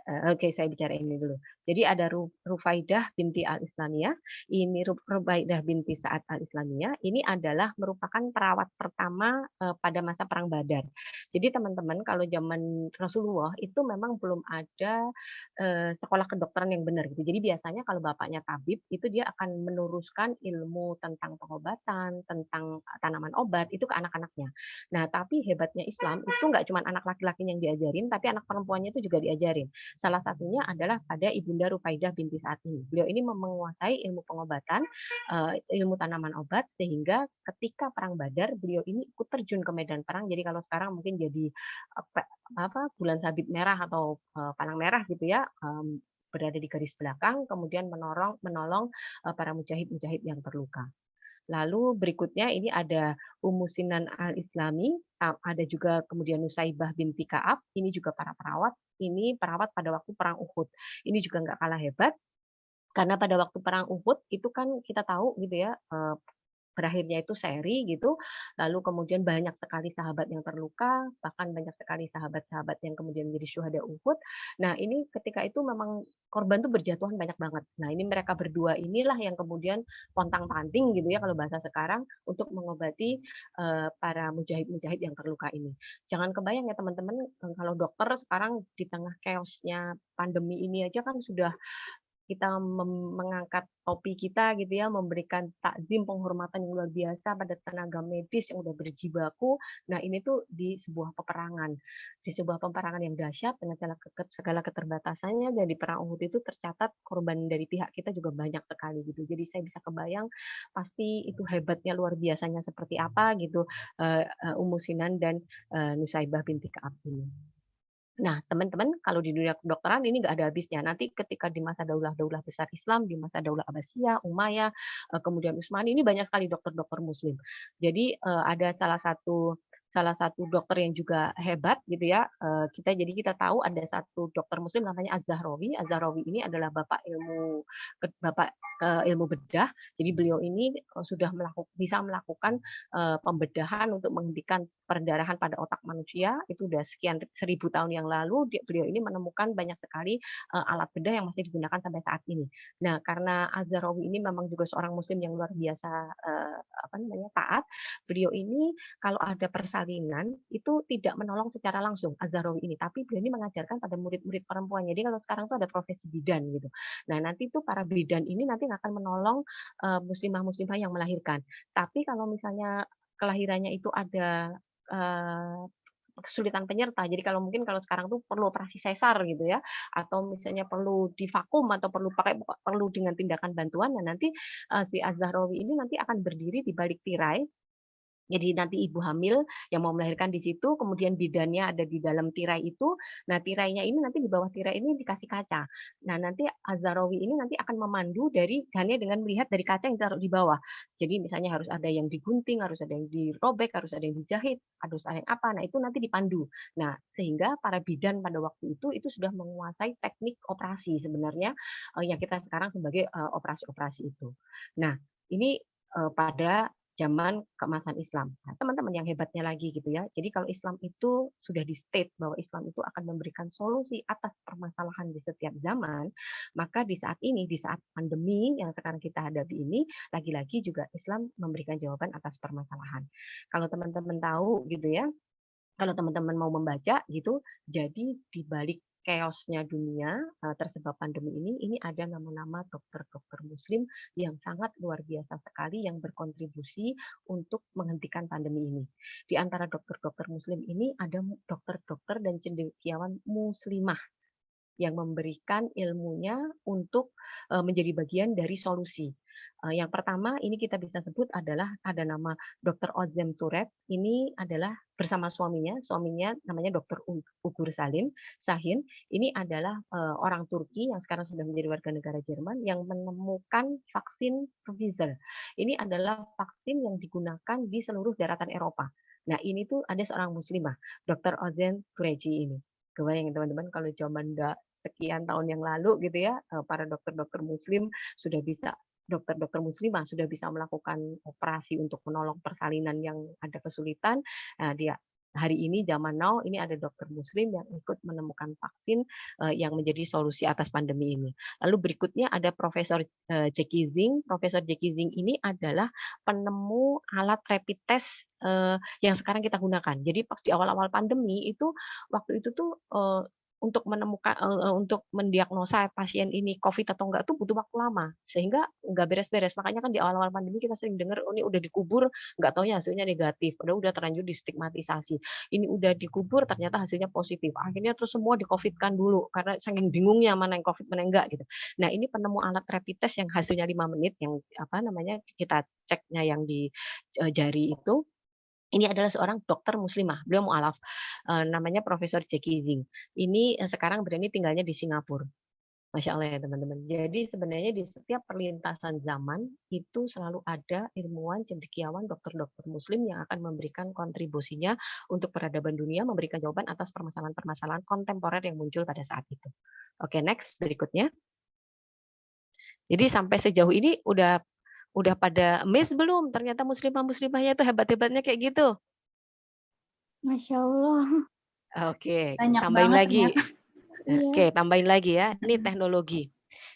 oke, saya bicara ini dulu. Jadi ada Rufaidah binti Al-Islamiyah. Ini Rufaidah binti Sa'ad Al-Islamiyah. Ini adalah merupakan perawat pertama pada masa Perang Badar. Jadi teman-teman, kalau zaman Rasulullah itu memang belum ada sekolah kedokteran yang benar gitu. Jadi biasanya kalau bapaknya tabib, itu dia akan menuruskan ilmu tentang pengobatan, tentang tanaman obat, itu ke anak-anaknya. Nah, tapi hebatnya Islam itu nggak cuma anak laki-laki yang diajarin, tapi anak perempuannya itu juga diajarin. Salah satunya adalah pada Ibunda Rufaidah binti Sa'ad ini. Beliau ini menguasai ilmu pengobatan, ilmu tanaman obat, sehingga ketika Perang Badar, beliau ini ikut terjun ke medan perang. Jadi kalau sekarang mungkin jadi bulan sabit merah atau palang merah gitu ya, berada di garis belakang, kemudian menolong para mujahid-mujahid yang terluka. Lalu berikutnya ini ada Ummu Sinan Al-Islami, ada juga kemudian Nusaibah binti Ka'ab, ini juga para perawat, ini perawat pada waktu perang Uhud. Ini juga nggak kalah hebat, karena pada waktu perang Uhud itu kan kita tahu gitu ya, berakhirnya itu seri gitu, lalu kemudian banyak sekali sahabat yang terluka, bahkan banyak sekali sahabat-sahabat yang kemudian menjadi syuhada Uhud. Nah, ini ketika itu memang korban tuh berjatuhan banyak banget. Nah, ini mereka berdua inilah yang kemudian pontang-panting gitu ya kalau bahasa sekarang untuk mengobati para mujahid-mujahid yang terluka ini. Jangan kebayang ya teman-teman, kalau dokter sekarang di tengah chaosnya pandemi ini aja kan sudah kita mengangkat topi kita gitu ya, memberikan takzim penghormatan yang luar biasa pada tenaga medis yang udah berjibaku. Nah, ini tuh di sebuah peperangan. Di sebuah peperangan yang dahsyat dengan segala keterbatasannya, dan di perang Uhud itu tercatat korban dari pihak kita juga banyak sekali gitu. Jadi saya bisa kebayang pasti itu hebatnya luar biasanya seperti apa gitu Ummu Sinan dan Nusaibah binti Ka'ab ini. Nah, teman-teman, kalau di dunia kedokteran ini nggak ada habisnya. Nanti ketika di masa daulah-daulah besar Islam, di masa daulah Abbasiyah, Umayyah, kemudian Utsmani, ini banyak sekali dokter-dokter Muslim. Jadi ada salah satu dokter yang juga hebat gitu ya. Jadi kita tahu ada satu dokter muslim namanya Az-Zahrawi. Az-Zahrawi ini adalah bapak ilmu bedah. Jadi beliau ini sudah bisa melakukan pembedahan untuk menghentikan perdarahan pada otak manusia. Itu udah sekian 1000 tahun yang lalu beliau ini menemukan banyak sekali alat bedah yang masih digunakan sampai saat ini. Nah, karena Az-Zahrawi ini memang juga seorang muslim yang luar biasa taat, beliau ini kalau ada persalinan itu tidak menolong secara langsung Az-Zahrawi ini, tapi beliau ini mengajarkan pada murid-murid perempuan. Jadi kalau sekarang tuh ada profesi bidan gitu. Nah, nanti tuh para bidan ini nanti akan menolong muslimah-muslimah yang melahirkan. Tapi kalau misalnya kelahirannya itu ada kesulitan penyerta. Jadi kalau sekarang tuh perlu operasi sesar gitu ya, atau misalnya perlu divakum atau perlu dengan tindakan bantuan, nah nanti si Az-Zahrawi ini nanti akan berdiri di balik tirai. Jadi nanti ibu hamil yang mau melahirkan di situ, kemudian bidannya ada di dalam tirai itu. Nah, tirainya ini nanti di bawah tirai ini dikasih kaca. Nah, nanti Az-Zahrawi ini nanti akan memandu hanya dengan melihat dari kaca yang ditaruh di bawah. Jadi misalnya harus ada yang digunting, harus ada yang dirobek, harus ada yang dijahit, harus ada yang apa. Nah, itu nanti dipandu. Nah, sehingga para bidan pada waktu itu sudah menguasai teknik operasi sebenarnya yang kita sekarang sebagai operasi-operasi itu. Nah, ini pada zaman keemasan Islam. Nah, teman-teman yang hebatnya lagi gitu ya. Jadi kalau Islam itu sudah di-state bahwa Islam itu akan memberikan solusi atas permasalahan di setiap zaman, maka di saat ini, di saat pandemi yang sekarang kita hadapi ini, lagi-lagi juga Islam memberikan jawaban atas permasalahan. Kalau teman-teman tahu gitu ya, kalau teman-teman mau membaca gitu, jadi di balik chaos-nya dunia tersebab pandemi ini ada nama-nama dokter-dokter muslim yang sangat luar biasa sekali yang berkontribusi untuk menghentikan pandemi ini. Di antara dokter-dokter muslim ini ada dokter-dokter dan cendekiawan muslimah yang memberikan ilmunya untuk menjadi bagian dari solusi. Yang pertama ini kita bisa sebut adalah ada nama Dr. Ozem Turet. Ini adalah bersama suaminya namanya Dr. Ugur Sahin. Ini adalah orang Turki yang sekarang sudah menjadi warga negara Jerman yang menemukan vaksin Pfizer. Ini adalah vaksin yang digunakan di seluruh daratan Eropa. Nah, ini tuh ada seorang muslimah, Dr. Ozem Tureci ini. Kebayang teman-teman kalau zaman sekian tahun yang lalu gitu ya, para dokter-dokter muslim sudah bisa dokter-dokter muslimah sudah bisa melakukan operasi untuk menolong persalinan yang ada kesulitan. Nah, hari ini zaman now ini ada dokter muslim yang ikut menemukan vaksin yang menjadi solusi atas pandemi ini. Lalu berikutnya ada Profesor Jackie Zing. Profesor Jackie Zing ini adalah penemu alat rapid test yang sekarang kita gunakan. Jadi pas di awal-awal pandemi itu waktu itu tuh untuk menemukan untuk mendiagnosa pasien ini COVID atau enggak tuh butuh waktu lama, sehingga nggak beres-beres. Makanya kan di awal-awal pandemi kita sering dengar, "Oh, ini udah dikubur, nggak taunya hasilnya negatif." Udah terlanjur distigmatisasi. Ini udah dikubur ternyata hasilnya positif. Akhirnya terus semua di-COVID-kan dulu karena saking bingungnya mana yang COVID mana yang enggak gitu. Nah, ini penemu alat rapid test yang hasilnya 5 menit yang kita ceknya yang di jari itu. Ini adalah seorang dokter muslimah, beliau mualaf, namanya Profesor Jackie Zing. Ini sekarang tinggalnya di Singapura. Masya Allah ya teman-teman. Jadi sebenarnya di setiap perlintasan zaman itu selalu ada ilmuwan, cendekiawan, dokter-dokter muslim yang akan memberikan kontribusinya untuk peradaban dunia, memberikan jawaban atas permasalahan-permasalahan kontemporer yang muncul pada saat itu. Oke, next berikutnya. Jadi sampai sejauh ini udah pada amazed belum? Ternyata muslimah-muslimahnya itu hebat-hebatnya kayak gitu. Masya Allah. Oke, Banyak tambahin banget lagi. ternyata. Oke, tambahin lagi ya. Ini teknologi.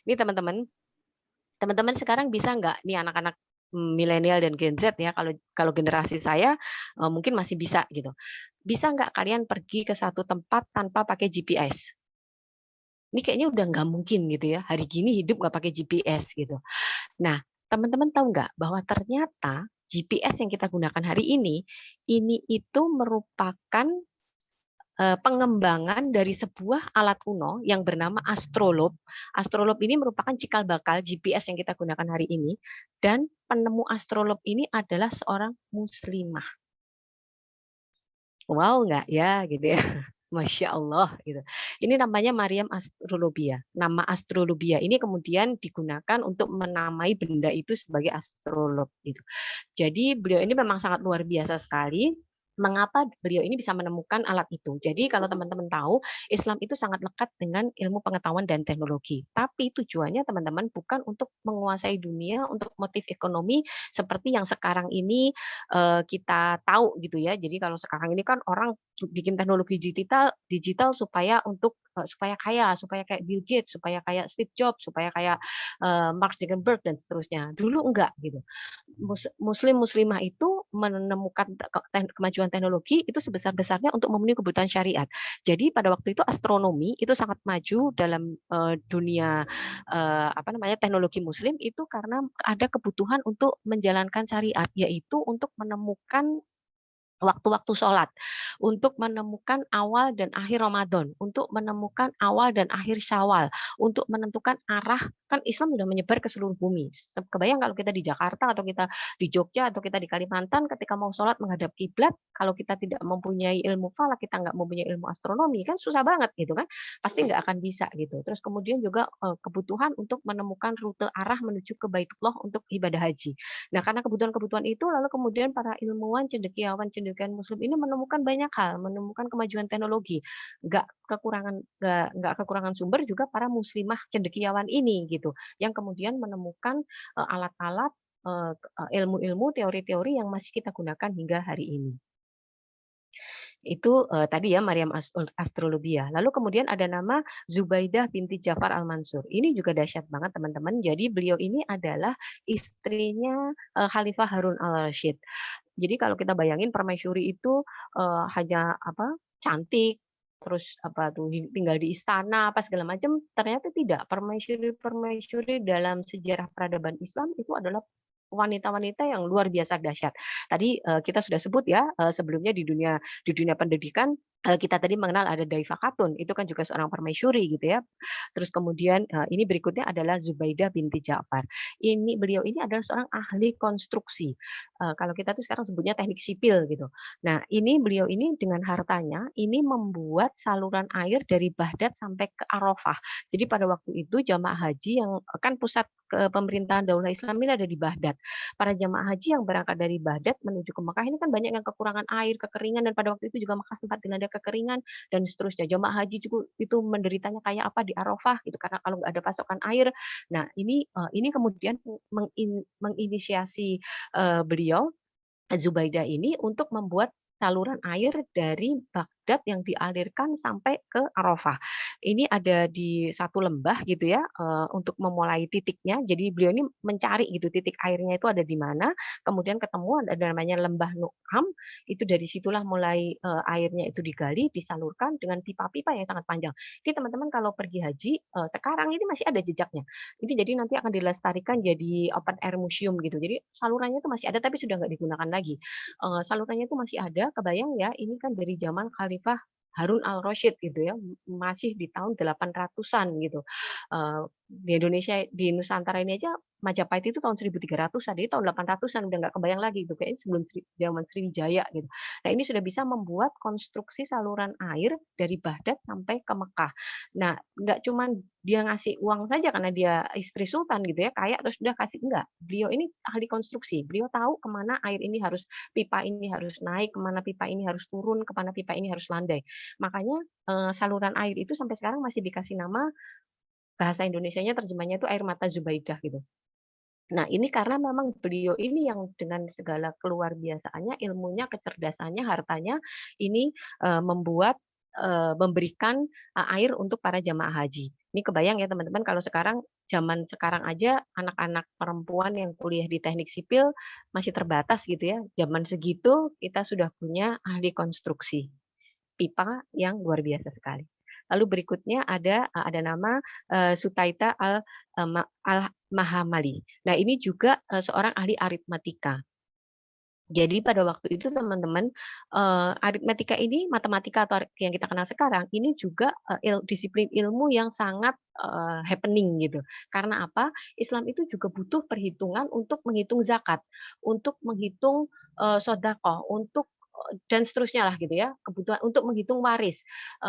Ini teman-teman sekarang bisa nggak nih anak-anak milenial dan Gen Z ya, kalau generasi saya mungkin masih bisa gitu. Bisa nggak kalian pergi ke satu tempat tanpa pakai GPS? Ini kayaknya udah nggak mungkin gitu ya. Hari gini hidup nggak pakai GPS gitu. Nah, teman-teman tahu nggak bahwa ternyata GPS yang kita gunakan hari ini itu merupakan pengembangan dari sebuah alat kuno yang bernama astrolabe. Astrolabe ini merupakan cikal bakal GPS yang kita gunakan hari ini, dan penemu astrolabe ini adalah seorang muslimah. Wow nggak ya gitu ya. Masya Allah gitu. Ini namanya Maryam Astrolobia. Nama Astrolobia ini kemudian digunakan untuk menamai benda itu sebagai astrolabe gitu. Jadi beliau ini memang sangat luar biasa sekali. Mengapa beliau ini bisa menemukan alat itu? Jadi kalau teman-teman tahu, Islam itu sangat lekat dengan ilmu pengetahuan dan teknologi. Tapi tujuannya teman-teman bukan untuk menguasai dunia, untuk motif ekonomi seperti yang sekarang ini kita tahu gitu ya. Jadi kalau sekarang ini kan orang bikin teknologi digital, digital supaya untuk supaya kaya, supaya kayak Bill Gates, supaya kayak Steve Jobs, supaya kayak Mark Zuckerberg dan seterusnya. Dulu enggak gitu. Muslim muslimah itu menemukan kemajuan teknologi itu sebesar-besarnya untuk memenuhi kebutuhan syariat. Jadi pada waktu itu astronomi itu sangat maju dalam dunia apa namanya teknologi muslim itu karena ada kebutuhan untuk menjalankan syariat, yaitu untuk menemukan waktu-waktu sholat, untuk menemukan awal dan akhir Ramadan, untuk menemukan awal dan akhir Syawal, untuk menentukan arah, kan Islam sudah menyebar ke seluruh bumi. Kebayang kalau kita di Jakarta atau kita di Jogja atau kita di Kalimantan ketika mau sholat menghadap kiblat, kalau kita tidak mempunyai ilmu falak, kita nggak mempunyai ilmu astronomi, kan susah banget gitu kan, pasti nggak akan bisa gitu. Terus kemudian juga kebutuhan untuk menemukan rute arah menuju ke Baitullah untuk ibadah haji. Nah, karena kebutuhan-kebutuhan itu, lalu kemudian para ilmuwan, cendekiawan Muslim ini menemukan banyak hal, menemukan kemajuan teknologi. Nggak kekurangan sumber juga para muslimah cendekiawan ini gitu, yang kemudian menemukan alat-alat, ilmu-ilmu, teori-teori yang masih kita gunakan hingga hari ini. Itu tadi ya Maryam Astrolobia. Lalu kemudian ada nama Zubaidah binti Ja'far Al-Mansur. Ini juga dahsyat banget teman-teman. Jadi beliau ini adalah istrinya Khalifah Harun al-Rasyid. Jadi kalau kita bayangin permaisuri itu hanya apa cantik, terus apa tuh tinggal di istana apa segala macam, ternyata tidak. Permaisuri-permaisuri dalam sejarah peradaban Islam itu adalah wanita-wanita yang luar biasa dahsyat. Tadi kita sudah sebut ya sebelumnya di dunia pendidikan kita tadi mengenal ada Daifah Khatun, itu kan juga seorang permaisuri gitu ya. Terus kemudian ini berikutnya adalah Zubaidah binti Ja'far. Beliau ini adalah seorang ahli konstruksi. Kalau kita tuh sekarang sebutnya teknik sipil gitu. Nah, beliau ini dengan hartanya ini membuat saluran air dari Baghdad sampai ke Arafah. Jadi pada waktu itu jamaah haji yang kan pusat pemerintahan Daulah Islam ini ada di Baghdad. Para jamaah haji yang berangkat dari Baghdad menuju ke Mekah ini kan banyak yang kekurangan air, kekeringan dan pada waktu itu juga Mekah sempat dilanda kekeringan dan seterusnya. Jamaah haji juga itu menderitanya kayak apa di Arafah gitu karena kalau nggak ada pasokan air. Nah, ini kemudian menginisiasi beliau Zubaidah ini untuk membuat saluran air dari Baghdad yang dialirkan sampai ke Arafah. Ini ada di satu lembah gitu ya, untuk memulai titiknya. Jadi beliau ini mencari gitu titik airnya itu ada di mana, kemudian ketemu ada namanya lembah Nu'am, itu dari situlah mulai airnya itu digali, disalurkan dengan pipa-pipa yang sangat panjang. Jadi teman-teman kalau pergi haji, sekarang ini masih ada jejaknya. Ini jadi nanti akan dilestarikan jadi open air museum gitu. Jadi salurannya itu masih ada tapi sudah nggak digunakan lagi. Salurannya itu masih ada, kebayang ya, ini kan dari zaman Khalifah Harun al-Rasyid gitu ya, masih di tahun 800-an gitu. Di Indonesia, di Nusantara ini aja Majapahit itu tahun 1300-an, jadi tahun 800-an udah nggak kebayang lagi gitu, kayaknya sebelum zaman Sriwijaya gitu. Nah, ini sudah bisa membuat konstruksi saluran air dari Baghdad sampai ke Mekah. Nah, nggak cuman dia ngasih uang saja karena dia istri sultan gitu ya, kaya terus udah kasih, enggak. Beliau ini ahli konstruksi, beliau tahu kemana air ini harus pipa ini harus naik, kemana pipa ini harus turun, kemana pipa ini harus landai. Makanya saluran air itu sampai sekarang masih dikasih nama, bahasa Indonesianya terjemahnya itu air mata Zubaidah gitu. Nah, ini karena memang beliau ini yang dengan segala keluar biasaannya, ilmunya, kecerdasannya, hartanya, ini memberikan air untuk para jamaah haji. Ini kebayang ya teman-teman kalau sekarang, zaman sekarang aja anak-anak perempuan yang kuliah di teknik sipil masih terbatas gitu ya. Zaman segitu kita sudah punya ahli konstruksi pipa yang luar biasa sekali. Lalu berikutnya ada nama Sutaita Al-Mahamali. Nah, ini juga seorang ahli aritmatika. Jadi pada waktu itu teman-teman, aritmatika ini matematika atau yang kita kenal sekarang, ini juga disiplin ilmu yang sangat happening gitu. Karena apa? Islam itu juga butuh perhitungan untuk menghitung zakat, untuk menghitung sodako, untuk dan seterusnya lah gitu ya, kebutuhan untuk menghitung waris.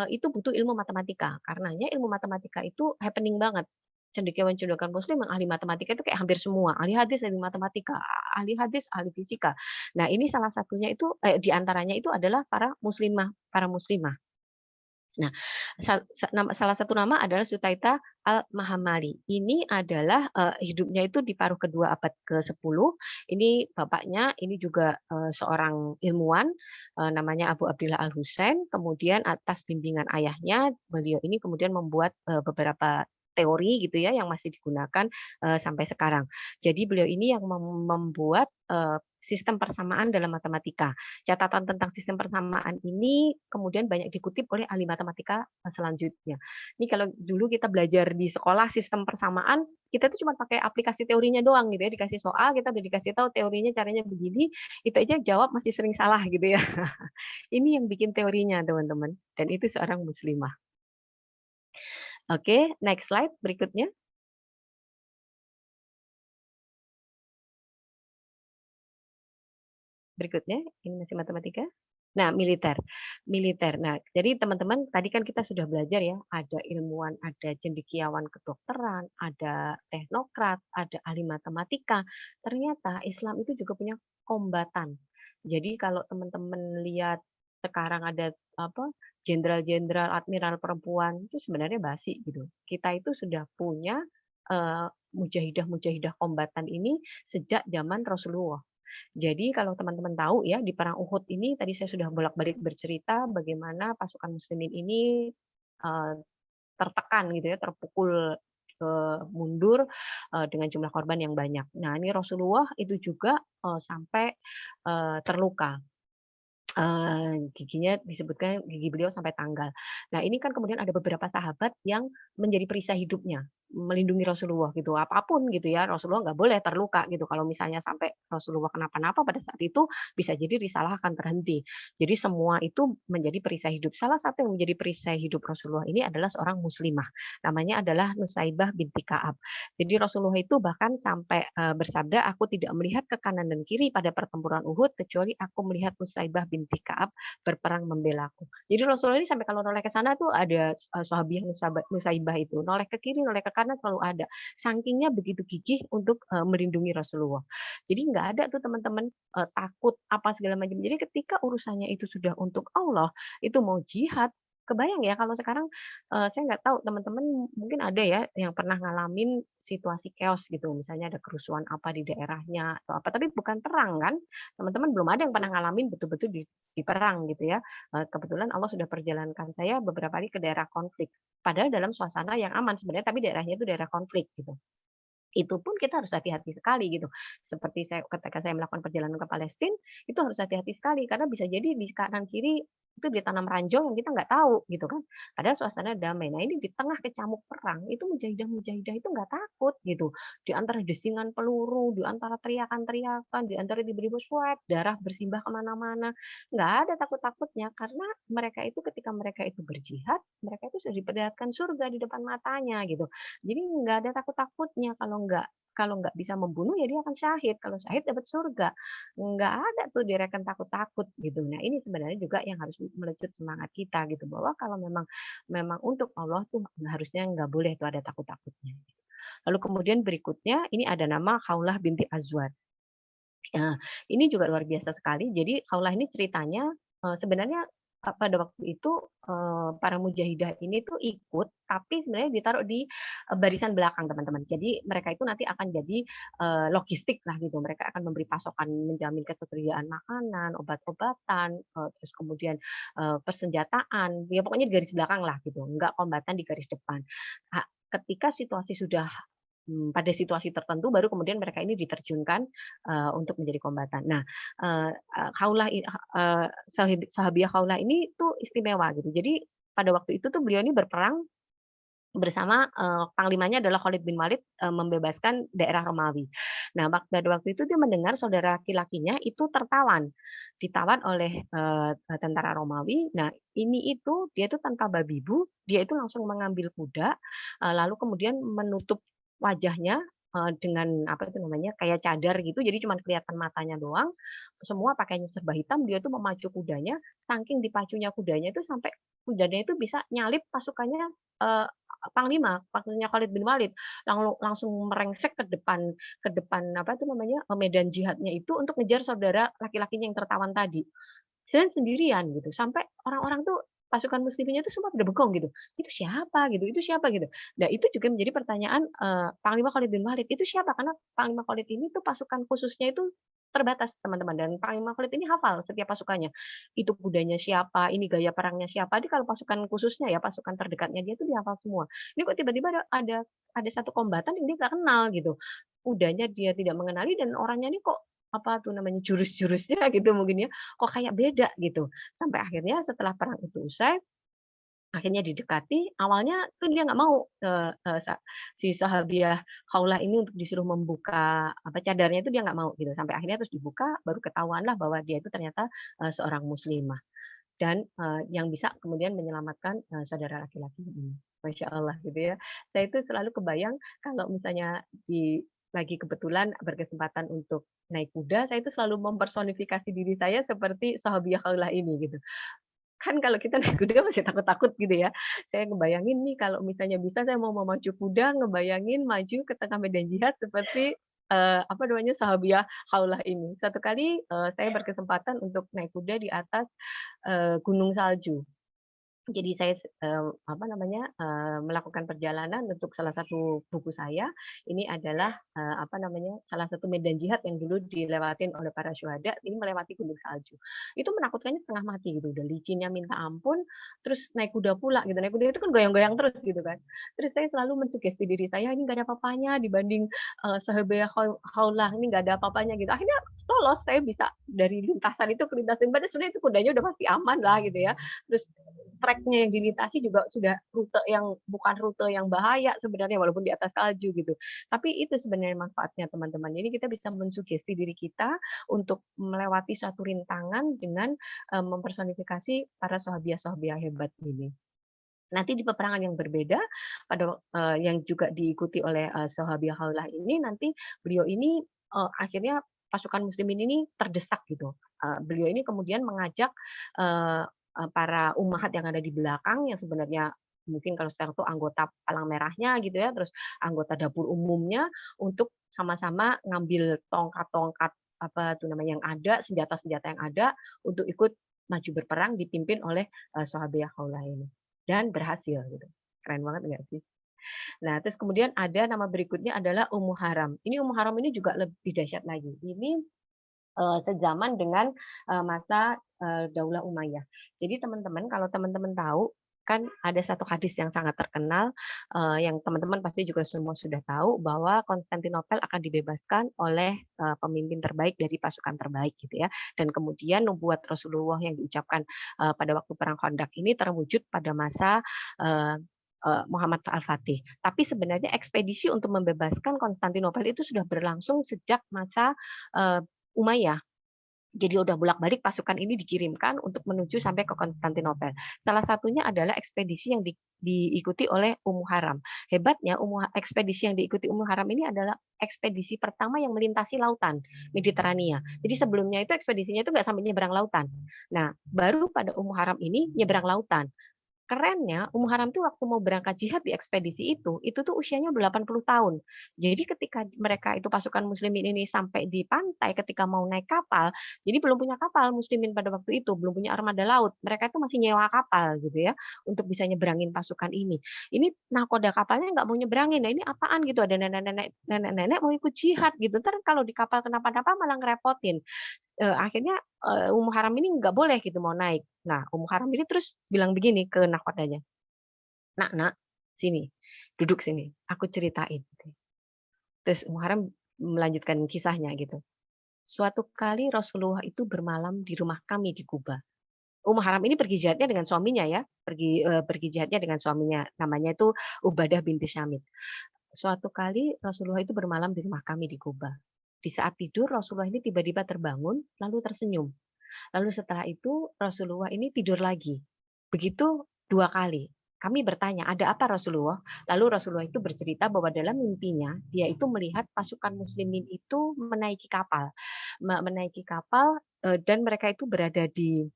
Itu butuh ilmu matematika. Karenanya ilmu matematika itu happening banget. Cendekiawan-cendekiawan muslim yang ahli matematika itu kayak hampir semua, ahli hadis, ahli matematika, ahli hadis, ahli fisika. Nah, ini salah satunya itu di antaranya itu adalah para muslimah. Nah, salah satu nama adalah Sutaita Al-Mahamali. Ini adalah hidupnya itu di paruh kedua abad ke-10. Ini bapaknya ini juga seorang ilmuwan namanya Abu Abdillah Al-Husain. Kemudian atas bimbingan ayahnya, beliau ini kemudian membuat beberapa teori gitu ya yang masih digunakan sampai sekarang. Jadi beliau ini yang membuat sistem persamaan dalam matematika. Catatan tentang sistem persamaan ini kemudian banyak dikutip oleh ahli matematika selanjutnya. Ini kalau dulu kita belajar di sekolah sistem persamaan, kita tuh cuma pakai aplikasi teorinya doang gitu ya, dikasih soal, kita udah dikasih tahu teorinya caranya begini, itu aja jawab masih sering salah gitu ya. Ini yang bikin teorinya teman-teman, dan itu seorang muslimah. Oke, next slide berikutnya. Berikutnya, ini masih matematika. Nah, militer. Militer. Nah, jadi teman-teman tadi kan kita sudah belajar ya, ada ilmuwan, ada cendekiawan kedokteran, ada teknokrat, ada ahli matematika. Ternyata Islam itu juga punya kombatan. Jadi kalau teman-teman lihat sekarang ada apa jenderal-jenderal, admiral perempuan itu sebenarnya basi gitu. Kita itu sudah punya mujahidah-mujahidah kombatan ini sejak zaman Rasulullah. Jadi kalau teman-teman tahu ya, di perang Uhud ini tadi saya sudah bolak-balik bercerita bagaimana pasukan muslimin ini eee, tertekan gitu ya, terpukul mundur dengan jumlah korban yang banyak. Nah, ini Rasulullah itu juga sampai terluka. Giginya disebutkan gigi beliau sampai tanggal. Nah, ini kan kemudian ada beberapa sahabat yang menjadi perisai hidupnya, melindungi Rasulullah gitu. Apapun gitu ya, Rasulullah nggak boleh terluka gitu. Kalau misalnya sampai Rasulullah kenapa-napa pada saat itu, bisa jadi risalah akan terhenti. Jadi semua itu menjadi perisai hidup. Salah satu yang menjadi perisai hidup Rasulullah ini adalah seorang muslimah. Namanya adalah Nusaibah binti Ka'ab. Jadi Rasulullah itu bahkan sampai bersabda, "Aku tidak melihat ke kanan dan kiri pada pertempuran Uhud kecuali aku melihat Nusaibah binti Ka'ab berperang membelaku." Jadi Rasulullah ini sampai kalau noleh ke sana tuh ada sahabiah Nusaibah itu, noleh ke kiri, noleh ke kanan selalu ada. Sakingnya begitu gigih untuk melindungi Rasulullah. Jadi nggak ada tuh teman-teman takut apa segala macam. Jadi ketika urusannya itu sudah untuk Allah, itu mau jihad, kebayang ya kalau sekarang saya nggak tahu teman-teman mungkin ada ya yang pernah ngalamin situasi chaos gitu, misalnya ada kerusuhan apa di daerahnya atau apa, tapi bukan perang kan, teman-teman belum ada yang pernah ngalamin betul-betul di perang gitu ya. Kebetulan Allah sudah perjalankan saya beberapa kali ke daerah konflik, padahal dalam suasana yang aman sebenarnya, tapi daerahnya itu daerah konflik gitu. Itu pun kita harus hati-hati sekali gitu. Seperti saya ketika saya melakukan perjalanan ke Palestina, itu harus hati-hati sekali karena bisa jadi di kanan kiri itu ditanam ranjau yang kita nggak tahu gitu kan. Padahal suasana damai. Nah ini di tengah kecamuk perang itu mujahidah-mujahidah itu nggak takut gitu. Di antara desingan peluru, di antara teriakan-teriakan, di antara diberi swab, darah bersimbah kemana-mana, nggak ada takut-takutnya karena mereka itu ketika mereka itu berjihad, mereka itu sudah diperlihatkan surga di depan matanya gitu. Jadi nggak ada takut-takutnya kalau nggak bisa membunuh ya dia akan syahid, kalau syahid dapat surga. Nggak ada tuh direken takut-takut gitu. Nah ini sebenarnya juga yang harus melecut semangat kita gitu, bahwa kalau memang memang untuk Allah tuh harusnya nggak boleh tuh ada takut-takutnya. Lalu kemudian berikutnya ini ada nama Khaulah binti Azwar. Nah, ini juga luar biasa sekali. Jadi Khaulah ini ceritanya sebenarnya pada waktu itu para mujahidah ini tuh ikut, tapi sebenarnya ditaruh di barisan belakang teman-teman. Jadi mereka itu nanti akan jadi logistik lah gitu. Mereka akan memberi pasokan, menjamin ketersediaan makanan, obat-obatan, terus kemudian persenjataan. Ya pokoknya di garis belakang lah gitu. Enggak kombatan di garis depan. Nah, ketika situasi sudah pada situasi tertentu baru kemudian mereka ini diterjunkan untuk menjadi kombatan. Nah, Khawlah sahabiah Khawlah ini tuh istimewa gitu. Jadi pada waktu itu tuh beliau ini berperang bersama panglimanya adalah Khalid bin Walid membebaskan daerah Romawi. Nah, pada waktu itu dia mendengar saudara laki-lakinya itu ditawan oleh tentara Romawi. Nah, ini itu dia itu tanpa babi bu, dia itu langsung mengambil kuda, lalu kemudian menutup wajahnya dengan apa itu namanya kayak cadar gitu, jadi cuma kelihatan matanya doang. Semua pakainya serba hitam, dia itu memacu kudanya, saking dipacunya kudanya itu sampai kudanya itu bisa nyalip pasukannya panglimanya Khalid bin Walid langsung merengsek ke depan apa itu namanya, medan jihadnya itu untuk ngejar saudara laki-lakinya yang tertawan tadi. Dan sendirian gitu, sampai orang-orang tuh pasukan musliminnya tuh semua pada bengong gitu, "Itu siapa?" gitu, "Itu siapa?" gitu. Nah, itu juga menjadi pertanyaan, Panglima Khalid bin Walid, "Itu siapa?" Karena Panglima Khalid ini tuh pasukan khususnya itu terbatas, teman-teman, dan Panglima Khalid ini hafal setiap pasukannya. Itu kudanya siapa, ini gaya perangnya siapa, jadi kalau pasukan khususnya ya, pasukan terdekatnya dia tuh dihafal semua. Ini kok tiba-tiba ada satu kombatan yang dia nggak kenal gitu. Kudanya dia tidak mengenali dan orangnya ini kok, apa tuh namanya, jurus-jurusnya gitu mungkin ya, kok kayak beda gitu. Sampai akhirnya setelah perang itu usai, akhirnya didekati, awalnya tuh dia nggak mau, eee eee, sa si Sahabiah Khawlah ini untuk disuruh membuka, apa, cadarnya itu dia nggak mau gitu, sampai akhirnya terus dibuka, baru ketahuanlah bahwa dia itu ternyata, seorang muslimah dan, yang bisa kemudian menyelamatkan, saudara laki-laki ini. Masya Allah gitu ya. Saya itu selalu kebayang kalau misalnya lagi kebetulan berkesempatan untuk naik kuda, saya itu selalu mempersonifikasi diri saya seperti Sahabiah Khawlah ini gitu. Kan kalau kita naik kuda masih takut-takut gitu ya. Saya ngebayangin nih kalau misalnya bisa saya mau memacu kuda, ngebayangin maju ke tengah medan jihad seperti, apa namanya, Sahabiah Khawlah ini. Satu kali, saya berkesempatan untuk naik kuda di atas, gunung salju. Jadi saya, apa namanya, melakukan perjalanan untuk salah satu buku saya, ini adalah, apa namanya, salah satu medan jihad yang dulu dilewatin oleh para syuhada, ini melewati gunung salju. Itu menakutkannya setengah mati gitu, udah licinnya minta ampun, terus naik kuda pula gitu, naik kuda itu kan goyang-goyang terus gitu kan. Terus saya selalu mensugesti diri saya, "Ini nggak ada apa-apanya dibanding, Sahabiah Khawlah, ini nggak ada apa-apanya," gitu. Akhirnya lolos, saya bisa dari lintasan itu ke lintasan, padahal sebenarnya itu kudanya udah pasti aman lah gitu ya. Terus trek-nya yang dilintasi juga sudah rute yang bukan rute yang bahaya sebenarnya walaupun di atas salju gitu. Tapi itu sebenarnya manfaatnya teman-teman. Jadi kita bisa mensugesti diri kita untuk melewati suatu rintangan dengan, mempersonifikasi para sahabiah-sahabiah hebat ini. Nanti di peperangan yang berbeda yang juga diikuti oleh, Sahabiah Khawlah ini nanti beliau ini, akhirnya pasukan muslimin ini terdesak gitu. Beliau ini kemudian mengajak, eee eee, para ummahat yang ada di belakang yang sebenarnya mungkin kalau sekarang tuh anggota palang merahnya gitu ya, terus anggota dapur umumnya untuk sama-sama ngambil tongkat-tongkat, apa tuh namanya, yang ada, senjata-senjata yang ada untuk ikut maju berperang dipimpin oleh, Sahabiah Khawlah ini. Dan berhasil gitu. Keren banget nggak sih? Nah, terus kemudian ada nama berikutnya adalah Ummu Haram. Ini Ummu Haram ini juga lebih dahsyat lagi. Ini, sezaman dengan, masa, Daulah Umayyah. Jadi teman-teman, kalau teman-teman tahu, kan ada satu hadis yang sangat terkenal, yang teman-teman pasti juga semua sudah tahu bahwa Konstantinopel akan dibebaskan oleh, pemimpin terbaik dari pasukan terbaik gitu ya. Dan kemudian nubuat Rasulullah yang diucapkan, pada waktu perang Khandaq ini terwujud pada masa, eee Muhammad Al-Fatih. Tapi sebenarnya ekspedisi untuk membebaskan Konstantinopel itu sudah berlangsung sejak masa, Umayyah. Jadi udah bolak-balik pasukan ini dikirimkan untuk menuju sampai ke Konstantinopel. Salah satunya adalah ekspedisi yang diikuti oleh Ummu Haram. Hebatnya ekspedisi yang diikuti Ummu Haram ini adalah ekspedisi pertama yang melintasi lautan Mediterania. Jadi sebelumnya itu ekspedisinya itu nggak sampai nyebrang lautan. Nah, baru pada Ummu Haram ini nyebrang lautan. Kerennya, Ummu Haram tuh waktu mau berangkat jihad di ekspedisi itu tuh usianya 80 tahun. Jadi ketika mereka itu pasukan muslimin ini sampai di pantai ketika mau naik kapal, jadi belum punya kapal muslimin pada waktu itu, belum punya armada laut. Mereka itu masih nyewa kapal gitu ya, untuk bisa nyebrangin pasukan ini. Ini nahkoda kapalnya nggak mau nyebrangin, nah ini apaan gitu, ada nenek-nenek mau ikut jihad gitu, entar kalau di kapal kenapa-napa malah ngerepotin. Akhirnya, Ummu Haram ini nggak boleh gitu mau naik. Nah, Ummu Haram ini terus bilang begini ke nahkodanya, "Nak nak, sini, duduk sini, aku ceritain." Terus Ummu Haram melanjutkan kisahnya gitu. "Suatu kali Rasulullah itu bermalam di rumah kami di Kuba." Ummu Haram ini pergi jihadnya dengan suaminya ya, pergi jihadnya dengan suaminya, namanya itu Ubadah binti Syamit. "Suatu kali Rasulullah itu bermalam di rumah kami di Kuba. Di saat tidur Rasulullah ini tiba-tiba terbangun lalu tersenyum. Lalu setelah itu Rasulullah ini tidur lagi. Begitu 2 kali. Kami bertanya, "Ada apa Rasulullah?" Lalu Rasulullah itu bercerita bahwa dalam mimpinya dia itu melihat pasukan muslimin itu menaiki kapal. Menaiki kapal, dan mereka itu berada di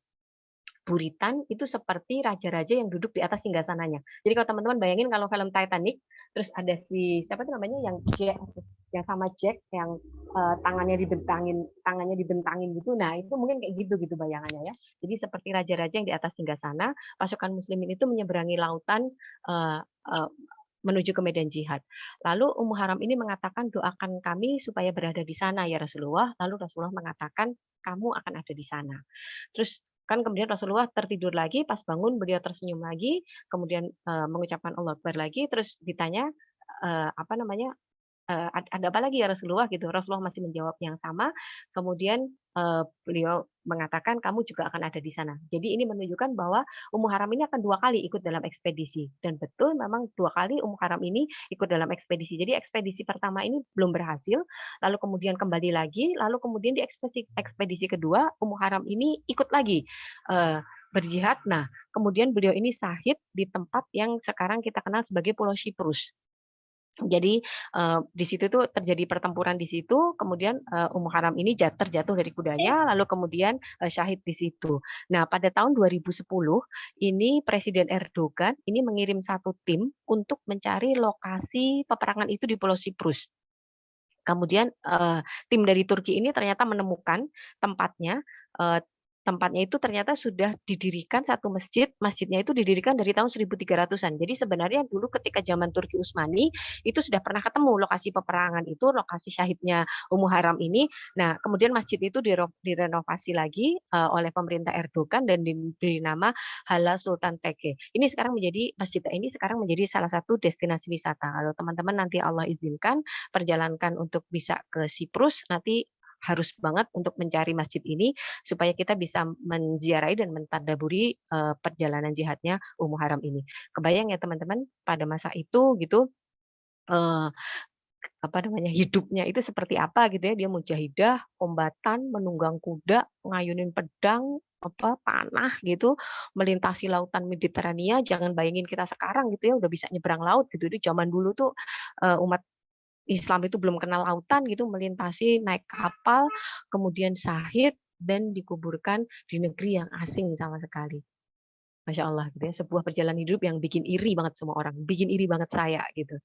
buritan itu seperti raja-raja yang duduk di atas singgasananya. Jadi kalau teman-teman bayangin kalau film Titanic, terus ada si siapa tuh namanya yang sama Jack yang tangannya dibentangin gitu. Nah, itu mungkin kayak gitu gitu bayangannya ya. Jadi seperti raja-raja yang di atas singgasana, pasukan muslimin itu menyeberangi lautan eh, eh, menuju ke medan jihad. Lalu Ummu Haram ini mengatakan, doakan kami supaya berada di sana ya Rasulullah. Lalu Rasulullah mengatakan, kamu akan ada di sana. Terus kan kemudian Rasulullah tertidur lagi, pas bangun beliau tersenyum lagi, kemudian mengucapkan Allah Akbar lagi, terus ditanya apa namanya, ada apa lagi ya Rasulullah gitu. Rasulullah masih menjawab yang sama, kemudian beliau mengatakan kamu juga akan ada di sana. Jadi ini menunjukkan bahwa Ummu Haram ini akan 2 kali ikut dalam ekspedisi dan betul memang 2 kali Ummu Haram ini ikut dalam ekspedisi. Jadi ekspedisi pertama ini belum berhasil, lalu kemudian kembali lagi, lalu kemudian di ekspedisi kedua Ummu Haram ini ikut lagi berjihad. Nah, kemudian beliau ini syahid di tempat yang sekarang kita kenal sebagai Pulau Siprus. Jadi di situ tuh terjadi pertempuran di situ, kemudian Ummu Haram ini terjatuh dari kudanya, lalu kemudian syahid di situ. Nah, pada tahun 2010 ini Presiden Erdogan ini mengirim satu tim untuk mencari lokasi peperangan itu di Pulau Siprus. Kemudian tim dari Turki ini ternyata menemukan tempatnya. Tempatnya itu ternyata sudah didirikan satu masjid. Masjidnya itu didirikan dari tahun 1300-an. Jadi sebenarnya dulu ketika zaman Turki Utsmani itu sudah pernah ketemu lokasi peperangan itu, lokasi syahidnya Ummu Haram ini. Nah, kemudian masjid itu direnovasi lagi oleh pemerintah Erdogan dan diberi nama Hala Sultan Teke. Ini sekarang menjadi masjid ini sekarang menjadi salah satu destinasi wisata. Kalau teman-teman nanti Allah izinkan perjalankan untuk bisa ke Siprus, nanti harus banget untuk mencari masjid ini supaya kita bisa menziarahi dan mentadaburi perjalanan jihadnya Ummu Haram ini. Kebayang ya teman-teman pada masa itu gitu eh, apa namanya hidupnya itu seperti apa gitu ya, dia mujahidah, kombatan, menunggang kuda, ngayunin pedang, apa panah gitu, melintasi lautan Mediterania. Jangan bayangin kita sekarang gitu ya udah bisa nyebrang laut gitu. Itu zaman dulu tuh umat Islam itu belum kenal lautan gitu, melintasi naik kapal, kemudian syahid dan dikuburkan di negeri yang asing sama sekali. Masya Allah gitu ya, sebuah perjalanan hidup yang bikin iri banget semua orang, bikin iri banget saya gitu.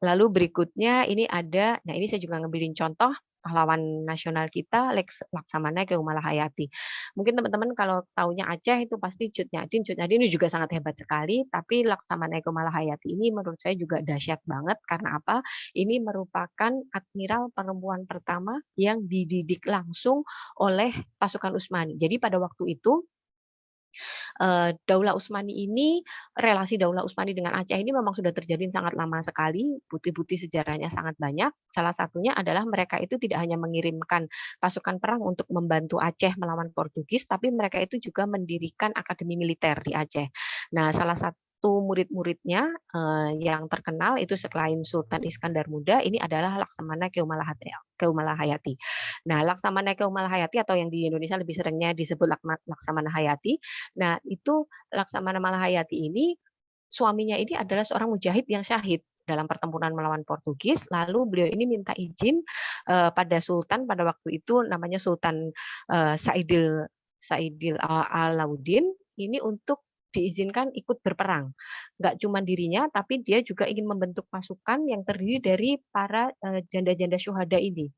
Lalu berikutnya ini ada, nah ini saya juga ngambilin contoh pahlawan nasional kita Laksamana Keumala Hayati. Mungkin teman-teman kalau taunya Aceh itu pasti Cut Nyadin. Cut Nyadin ini juga sangat hebat sekali, tapi Laksamana Keumala Hayati ini menurut saya juga dahsyat banget karena apa? Ini merupakan admiral perempuan pertama yang dididik langsung oleh pasukan Utsmani. Jadi pada waktu itu Daulah Utsmani ini, relasi Daulah Utsmani dengan Aceh ini memang sudah terjalin sangat lama sekali, bukti-bukti sejarahnya sangat banyak. Salah satunya adalah mereka itu tidak hanya mengirimkan pasukan perang untuk membantu Aceh melawan Portugis, tapi mereka itu juga mendirikan akademi militer di Aceh. Nah, salah satu murid-muridnya yang terkenal itu selain Sultan Iskandar Muda, ini adalah Laksamana Keumala Hayati. Nah, Laksamana Keumala Hayati atau yang di Indonesia lebih seringnya disebut Laksamana Hayati. Nah, itu Laksamana Malahayati ini suaminya ini adalah seorang mujahid yang syahid dalam pertempuran melawan Portugis. Lalu beliau ini minta izin pada Sultan pada waktu itu namanya Sultan Saidil Saidil Alauddin ini untuk diizinkan ikut berperang. Nggak cuma dirinya, tapi dia juga ingin membentuk pasukan yang terdiri dari para janda-janda syuhada ini.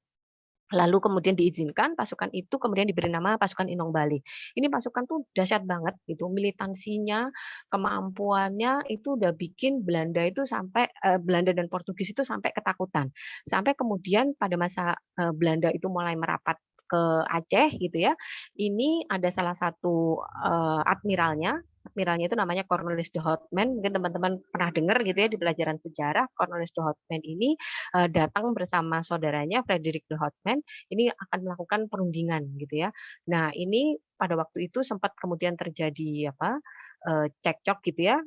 Lalu kemudian diizinkan pasukan itu kemudian diberi nama pasukan Inong Bali. Ini pasukan tuh dahsyat banget gitu, militansinya, kemampuannya itu udah bikin Belanda itu sampai Belanda dan Portugis itu sampai ketakutan. Sampai kemudian pada masa Belanda itu mulai merapat ke Aceh gitu ya. Ini ada salah satu admiralnya. Admiralnya itu namanya Cornelis de Houtman. Mungkin teman-teman pernah dengar gitu ya di pelajaran sejarah. Cornelis de Houtman ini datang bersama saudaranya Frederick de Houtman ini akan melakukan perundingan gitu ya. Nah, ini pada waktu itu sempat kemudian terjadi apa? Cekcok gitu ya.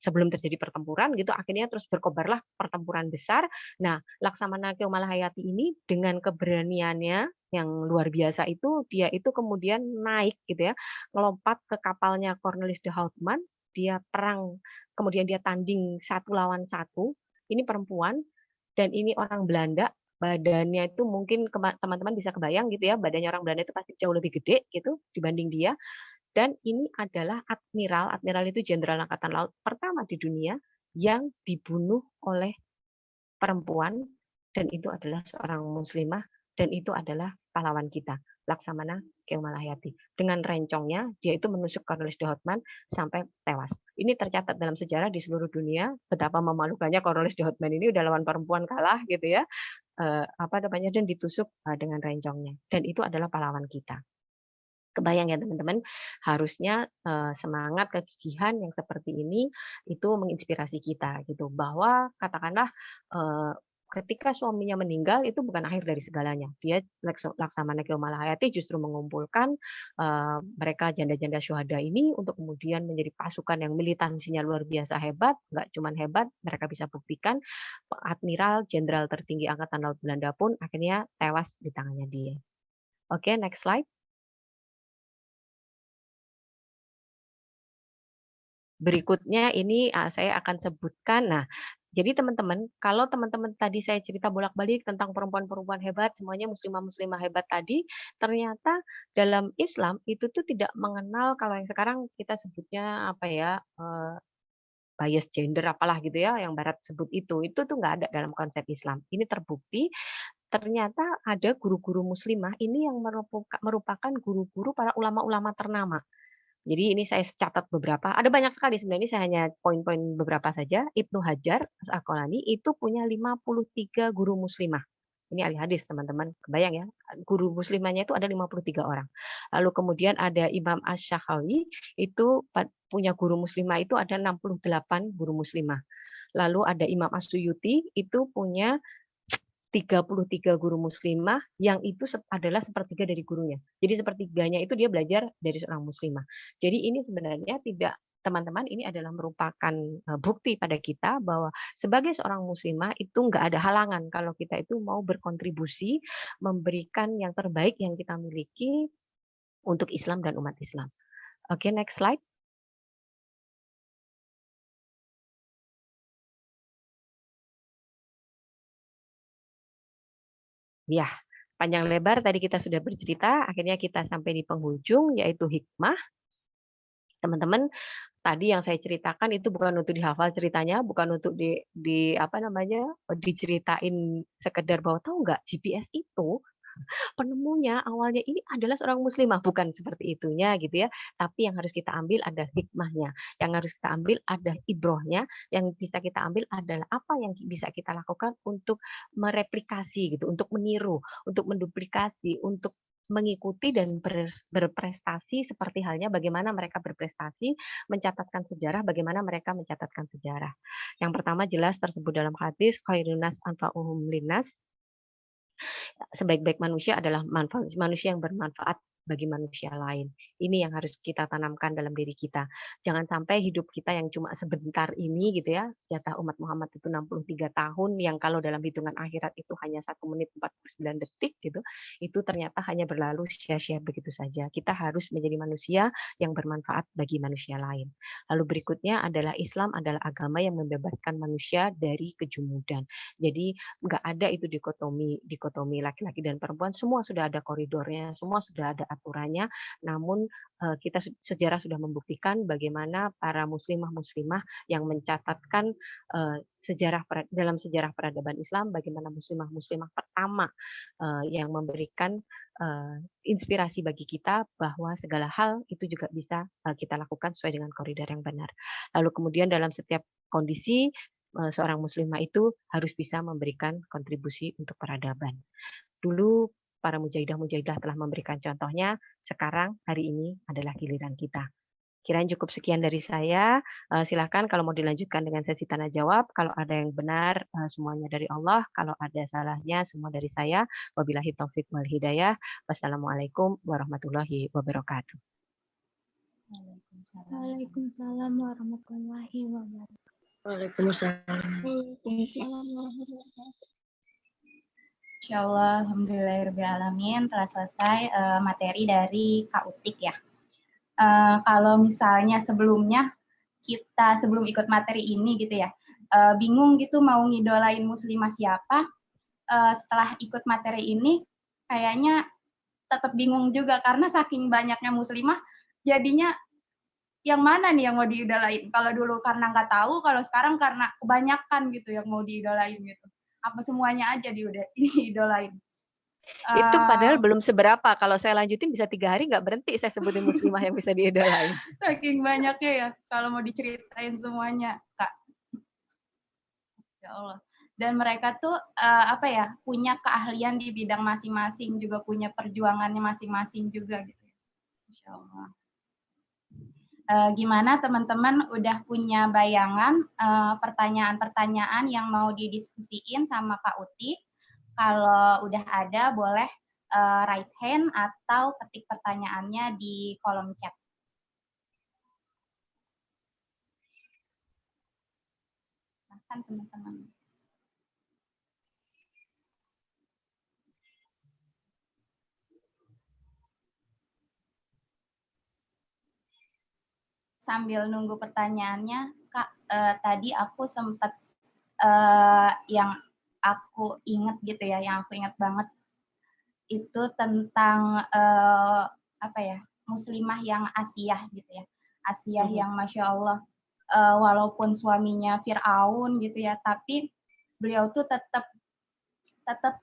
Sebelum terjadi pertempuran gitu akhirnya terus berkobarlah pertempuran besar. Nah, Laksamana Keumala Hayati ini dengan keberaniannya yang luar biasa itu dia itu kemudian naik gitu ya, melompat ke kapalnya Cornelis de Houtman, dia perang, kemudian dia tanding 1 lawan 1. Ini perempuan dan ini orang Belanda, badannya itu mungkin teman-teman bisa kebayang gitu ya, badannya orang Belanda itu pasti jauh lebih gede gitu dibanding dia. Dan ini adalah admiral, admiral itu jenderal angkatan laut pertama di dunia yang dibunuh oleh perempuan, dan itu adalah seorang muslimah, dan itu adalah pahlawan kita, Laksamana Keomalahayati. Dengan rencongnya, dia itu menusuk Cornelis de Houtman sampai tewas. Ini tercatat dalam sejarah di seluruh dunia, betapa memalukannya Cornelis de Houtman ini udah lawan perempuan kalah gitu ya, dan ditusuk dengan rencongnya. Dan itu adalah pahlawan kita. Kebayang ya teman-teman, harusnya semangat kegigihan yang seperti ini itu menginspirasi kita gitu, bahwa katakanlah ketika suaminya meninggal itu bukan akhir dari segalanya. Dia Laksamana Keomalahayati justru mengumpulkan mereka janda-janda syuhada ini untuk kemudian menjadi pasukan yang militansinya luar biasa hebat. Nggak cuma hebat, mereka bisa buktikan admiral jenderal tertinggi angkatan laut Belanda pun akhirnya tewas di tangannya dia. Oke, next slide. Berikutnya ini saya akan sebutkan. Nah, jadi teman-teman, kalau teman-teman tadi saya cerita bolak-balik tentang perempuan-perempuan hebat, semuanya muslimah-muslimah hebat tadi, ternyata dalam Islam itu tuh tidak mengenal kalau yang sekarang kita sebutnya apa ya, bias gender apalah gitu ya, yang Barat sebut itu tuh nggak ada dalam konsep Islam. Ini terbukti ternyata ada guru-guru muslimah ini yang merupakan guru-guru para ulama-ulama ternama. Jadi ini saya catat beberapa, ada banyak sekali sebenarnya, ini saya hanya poin-poin beberapa saja. Ibnu Hajar Al-Asqalani itu punya 53 guru muslimah. Ini ahli hadis teman-teman, kebayang ya, guru muslimahnya itu ada 53 orang. Lalu kemudian ada Imam Asy-Syafi'i itu punya guru muslimah itu ada 68 guru muslimah. Lalu ada Imam As-Suyuti itu punya 33 guru muslimah yang itu adalah sepertiga dari gurunya. Jadi sepertiganya itu dia belajar dari seorang muslimah. Jadi ini sebenarnya tidak, teman-teman, ini adalah merupakan bukti pada kita bahwa sebagai seorang muslimah itu nggak ada halangan kalau kita itu mau berkontribusi, memberikan yang terbaik yang kita miliki untuk Islam dan umat Islam. Oke, next slide. Ya, panjang lebar tadi kita sudah bercerita, akhirnya kita sampai di penghujung yaitu hikmah. Teman-teman, tadi yang saya ceritakan itu bukan untuk dihafal ceritanya, bukan untuk diceritain sekedar bahwa tahu nggak GPS itu penemunya awalnya ini adalah seorang muslimah, bukan seperti itunya gitu ya. Tapi yang harus kita ambil ada hikmahnya, yang harus kita ambil ada ibrohnya, yang bisa kita ambil adalah apa yang bisa kita lakukan untuk mereplikasi gitu, untuk meniru, untuk menduplikasi, untuk mengikuti dan berprestasi seperti halnya bagaimana mereka berprestasi, mencatatkan sejarah, bagaimana mereka mencatatkan sejarah. Yang pertama jelas tersebut dalam hadis, khairun nas anfa'uhum linnas, sebaik-baik manusia adalah manusia yang bermanfaat bagi manusia lain. Ini yang harus kita tanamkan dalam diri kita. Jangan sampai hidup kita yang cuma sebentar ini gitu ya, jatah umat Muhammad itu 63 tahun, yang kalau dalam hitungan akhirat itu hanya 1 menit 49 detik gitu, itu ternyata hanya berlalu sia-sia begitu saja. Kita harus menjadi manusia yang bermanfaat bagi manusia lain. Lalu berikutnya adalah Islam adalah agama yang membebaskan manusia dari kejumudan. Jadi nggak ada itu dikotomi laki-laki dan perempuan, semua sudah ada koridornya, semua sudah ada aturannya. Namun sejarah sudah membuktikan bagaimana para muslimah-muslimah yang mencatatkan dalam sejarah peradaban Islam, bagaimana muslimah-muslimah pertama yang memberikan inspirasi bagi kita bahwa segala hal itu juga bisa kita lakukan sesuai dengan koridor yang benar. Lalu kemudian dalam setiap kondisi seorang muslimah itu harus bisa memberikan kontribusi untuk peradaban. Dulu para mujahidah-mujahidah telah memberikan contohnya, sekarang hari ini adalah giliran kita. Kirain cukup sekian dari saya. Silakan kalau mau dilanjutkan dengan sesi tanya jawab. Kalau ada yang benar, semuanya dari Allah. Kalau ada salahnya, semua dari saya. Wabillahi taufik wal hidayah. Wassalamualaikum warahmatullahi wabarakatuh. Waalaikumsalam warahmatullahi wabarakatuh. Waalaikumsalam. Waalaikumsalam warahmatullahi wabarakatuh. Insyaallah, alhamdulillahirrahmanirrahim, telah selesai materi dari Kak Utik ya. Kalau misalnya sebelumnya kita sebelum ikut materi ini gitu ya, bingung gitu mau ngidolain muslimah siapa, setelah ikut materi ini kayaknya tetap bingung juga karena saking banyaknya muslimah, jadinya yang mana nih yang mau diidolain? Kalau dulu karena nggak tahu, kalau sekarang karena kebanyakan gitu yang mau diidolain gitu. Apa semuanya aja diidolain. Itu padahal Uh, belum seberapa. Kalau saya lanjutin bisa 3 hari nggak berhenti saya sebutin muslimah yang bisa diidolain. Saking banyaknya ya, kalau mau diceritain semuanya, Kak. Ya Allah. Dan mereka tuh apa ya, punya keahlian di bidang masing-masing, juga punya perjuangannya masing-masing juga gitu. Masya Allah. Gimana teman-teman udah punya bayangan pertanyaan-pertanyaan yang mau didiskusiin sama Kak Uti? Kalau udah ada boleh raise hand atau ketik pertanyaannya di kolom chat. Silahkan teman-teman. Sambil nunggu pertanyaannya, Kak, tadi aku sempat yang aku ingat gitu ya, yang aku ingat banget itu tentang apa ya, muslimah yang Asiyah gitu ya, Asiyah yang Masya Allah, walaupun suaminya Fir'aun gitu ya, tapi beliau tuh tetap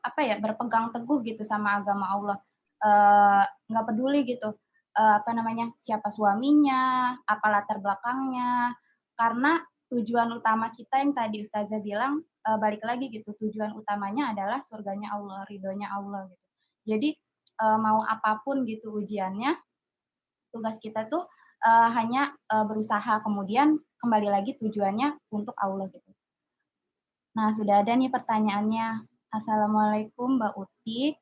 apa ya, berpegang teguh gitu sama agama Allah, nggak peduli gitu apa namanya, siapa suaminya, apa latar belakangnya, karena tujuan utama kita yang tadi Ustazah bilang, balik lagi gitu, tujuan utamanya adalah surganya Allah, ridhonya Allah gitu. Jadi mau apapun gitu ujiannya, tugas kita tuh hanya berusaha, kemudian kembali lagi tujuannya untuk Allah gitu. Nah, sudah ada nih pertanyaannya. Assalamualaikum Mbak Uti.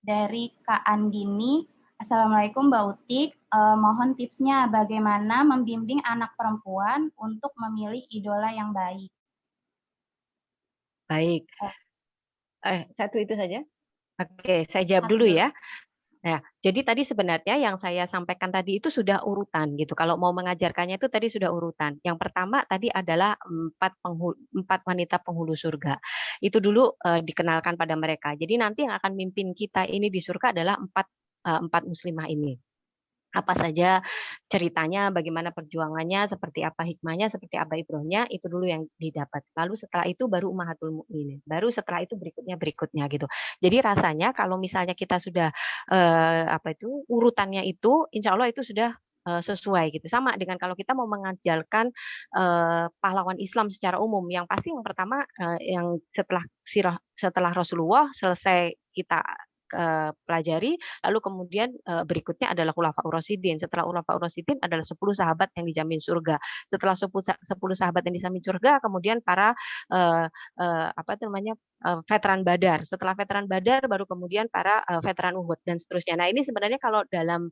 Dari Kak Andini. Assalamualaikum Mbak Uti. Mohon tipsnya bagaimana membimbing anak perempuan untuk memilih idola yang baik. Baik. Satu itu saja. Oke, saya jawab Satu dulu dulu. ya. Nah, jadi tadi sebenarnya yang saya sampaikan tadi itu sudah urutan gitu. Kalau mau mengajarkannya itu tadi sudah urutan. Yang pertama tadi adalah 4 wanita penghulu surga. Itu dulu dikenalkan pada mereka. Jadi nanti yang akan mimpin kita ini di surga adalah 4 muslimah ini. Apa saja ceritanya, bagaimana perjuangannya, seperti apa hikmahnya, seperti apa ibrohnya, itu dulu yang didapat. Lalu setelah itu baru Ummahatul Mukminin. Baru setelah itu berikutnya gitu. Jadi rasanya kalau misalnya kita sudah apa itu urutannya itu, insya Allah itu sudah sesuai gitu. Sama dengan kalau kita mau mengajarkan pahlawan Islam secara umum, yang pasti yang pertama yang setelah Rasulullah selesai kita pelajari, lalu kemudian berikutnya adalah Khulafaur Rasyidin. Setelah Khulafaur Rasyidin adalah 10 sahabat yang dijamin surga. Setelah 10 sahabat yang dijamin surga, kemudian para apa itu namanya veteran Badar. Setelah veteran Badar baru kemudian para veteran Uhud dan seterusnya. Nah, ini sebenarnya kalau dalam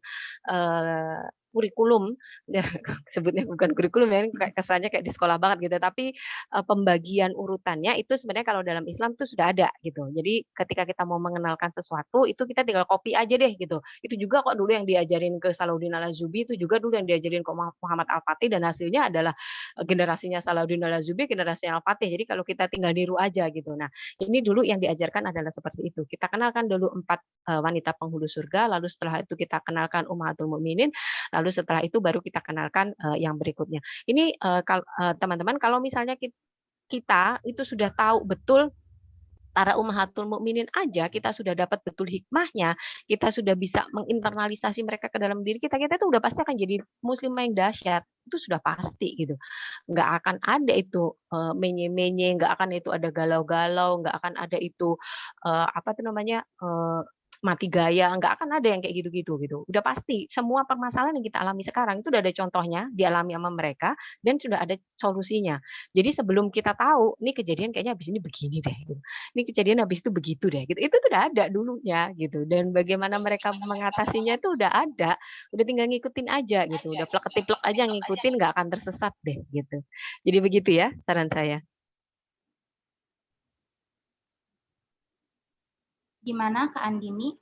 kurikulum, ya, sebutnya bukan kurikulum ya, kayak kesannya kayak di sekolah banget gitu, tapi pembagian urutannya itu sebenarnya kalau dalam Islam itu sudah ada gitu. Jadi ketika kita mau mengenalkan sesuatu itu kita tinggal copy aja deh gitu. Itu juga kok dulu yang diajarin ke Salahuddin Al-Ayyubi, itu juga dulu yang diajarin ke Muhammad Al-Fatih, dan hasilnya adalah generasinya Salahuddin Al-Ayyubi, generasinya Al-Fatih. Jadi kalau kita tinggal niru aja gitu. Nah, ini dulu yang diajarkan adalah seperti itu. Kita kenalkan dulu 4 wanita penghulu surga, lalu setelah itu kita kenalkan Ummahatul Mukminin, lalu setelah itu baru kita kenalkan yang berikutnya. Ini teman-teman, kalau misalnya kita itu sudah tahu betul para Ummahatul Mukminin aja, kita sudah dapat betul hikmahnya, kita sudah bisa menginternalisasi mereka ke dalam diri kita, kita tuh udah pasti akan jadi muslimah yang dahsyat. Itu sudah pasti gitu. Nggak akan ada itu menye-menye, nggak akan itu ada galau-galau, nggak akan ada itu apa tuh namanya mati gaya, nggak akan ada yang kayak gitu-gitu gitu. Udah pasti semua permasalahan yang kita alami sekarang itu udah ada contohnya dialami sama mereka dan sudah ada solusinya. Jadi sebelum kita tahu, nih kejadian kayaknya habis ini begini deh gitu. Ini kejadian habis itu begitu deh gitu. Itu tuh udah ada dulunya gitu. Dan bagaimana mereka mengatasinya itu udah ada. Udah tinggal ngikutin aja gitu. Udah plek-ketiplek aja ngikutin, nggak akan tersesat deh gitu. Jadi begitu ya saran saya. Gimana Kak Andini?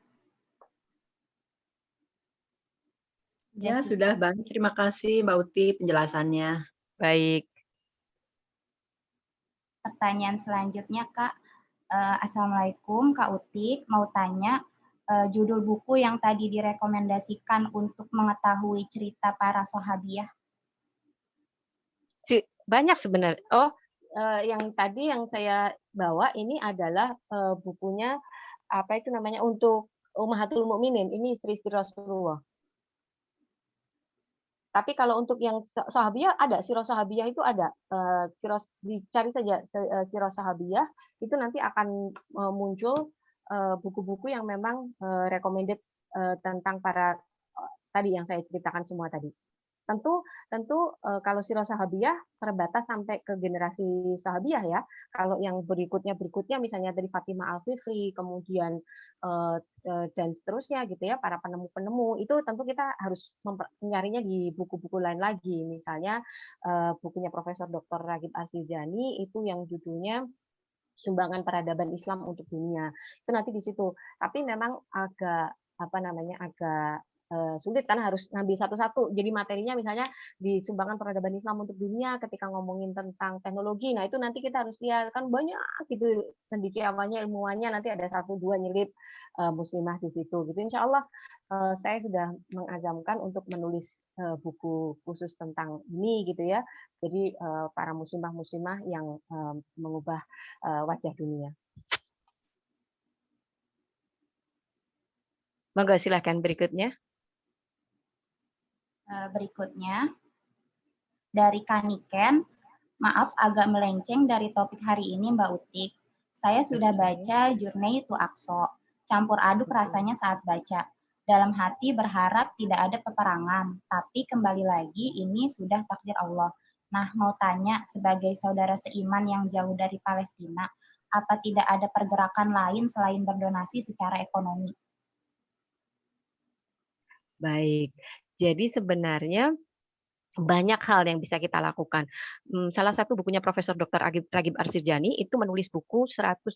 Ya, sudah banget. Terima kasih Mbak Uti penjelasannya. Baik. Pertanyaan selanjutnya Kak. Assalamualaikum Kak Uti, mau tanya judul buku yang tadi direkomendasikan untuk mengetahui cerita para sahabiyah? Banyak sebenarnya. Oh, yang tadi yang saya bawa ini adalah bukunya apa itu namanya untuk Ummahatul Mukminin. Ini istri-istri Rasulullah. Tapi kalau untuk yang sahabiyah ada, sirah sahabiyah itu ada. Dicari saja sirah sahabiyah, itu nanti akan muncul buku-buku yang memang recommended tentang para tadi yang saya ceritakan semua tadi. Tentu tentu kalau sirah sahabiyah terbatas sampai ke generasi sahabiyah ya. Kalau yang berikutnya misalnya dari Fatimah Al-Fikri, kemudian dan seterusnya gitu ya, para penemu-penemu itu tentu kita harus mencarinya di buku-buku lain lagi. Misalnya bukunya Profesor Dr. Ragib Arsijani itu yang judulnya Sumbangan Peradaban Islam untuk Dunia. Itu nanti di situ. Tapi memang agak apa namanya agak sulit karena harus ngambil satu-satu. Jadi materinya misalnya di Sumbangan Peradaban Islam untuk Dunia ketika ngomongin tentang teknologi. Nah, itu nanti kita harus lihat kan banyak gitu cendekiawannya, ilmuwannya nanti ada 1 2 nyelip muslimah di situ gitu. Insya Allah saya sudah mengazamkan untuk menulis buku khusus tentang ini gitu ya. Jadi para muslimah-muslimah yang mengubah wajah dunia. Monggo silahkan berikutnya. Berikutnya dari Kaniken, maaf agak melenceng dari topik hari ini Mbak Utik. Saya sudah baca Journey to Aqsa, campur aduk rasanya saat baca. Dalam hati berharap tidak ada peperangan, tapi kembali lagi ini sudah takdir Allah. Nah, mau tanya sebagai saudara seiman yang jauh dari Palestina, apa tidak ada pergerakan lain selain berdonasi secara ekonomi? Baik. Jadi sebenarnya banyak hal yang bisa kita lakukan. Salah satu bukunya Profesor Dr. Ragib Arsijani itu menulis buku 135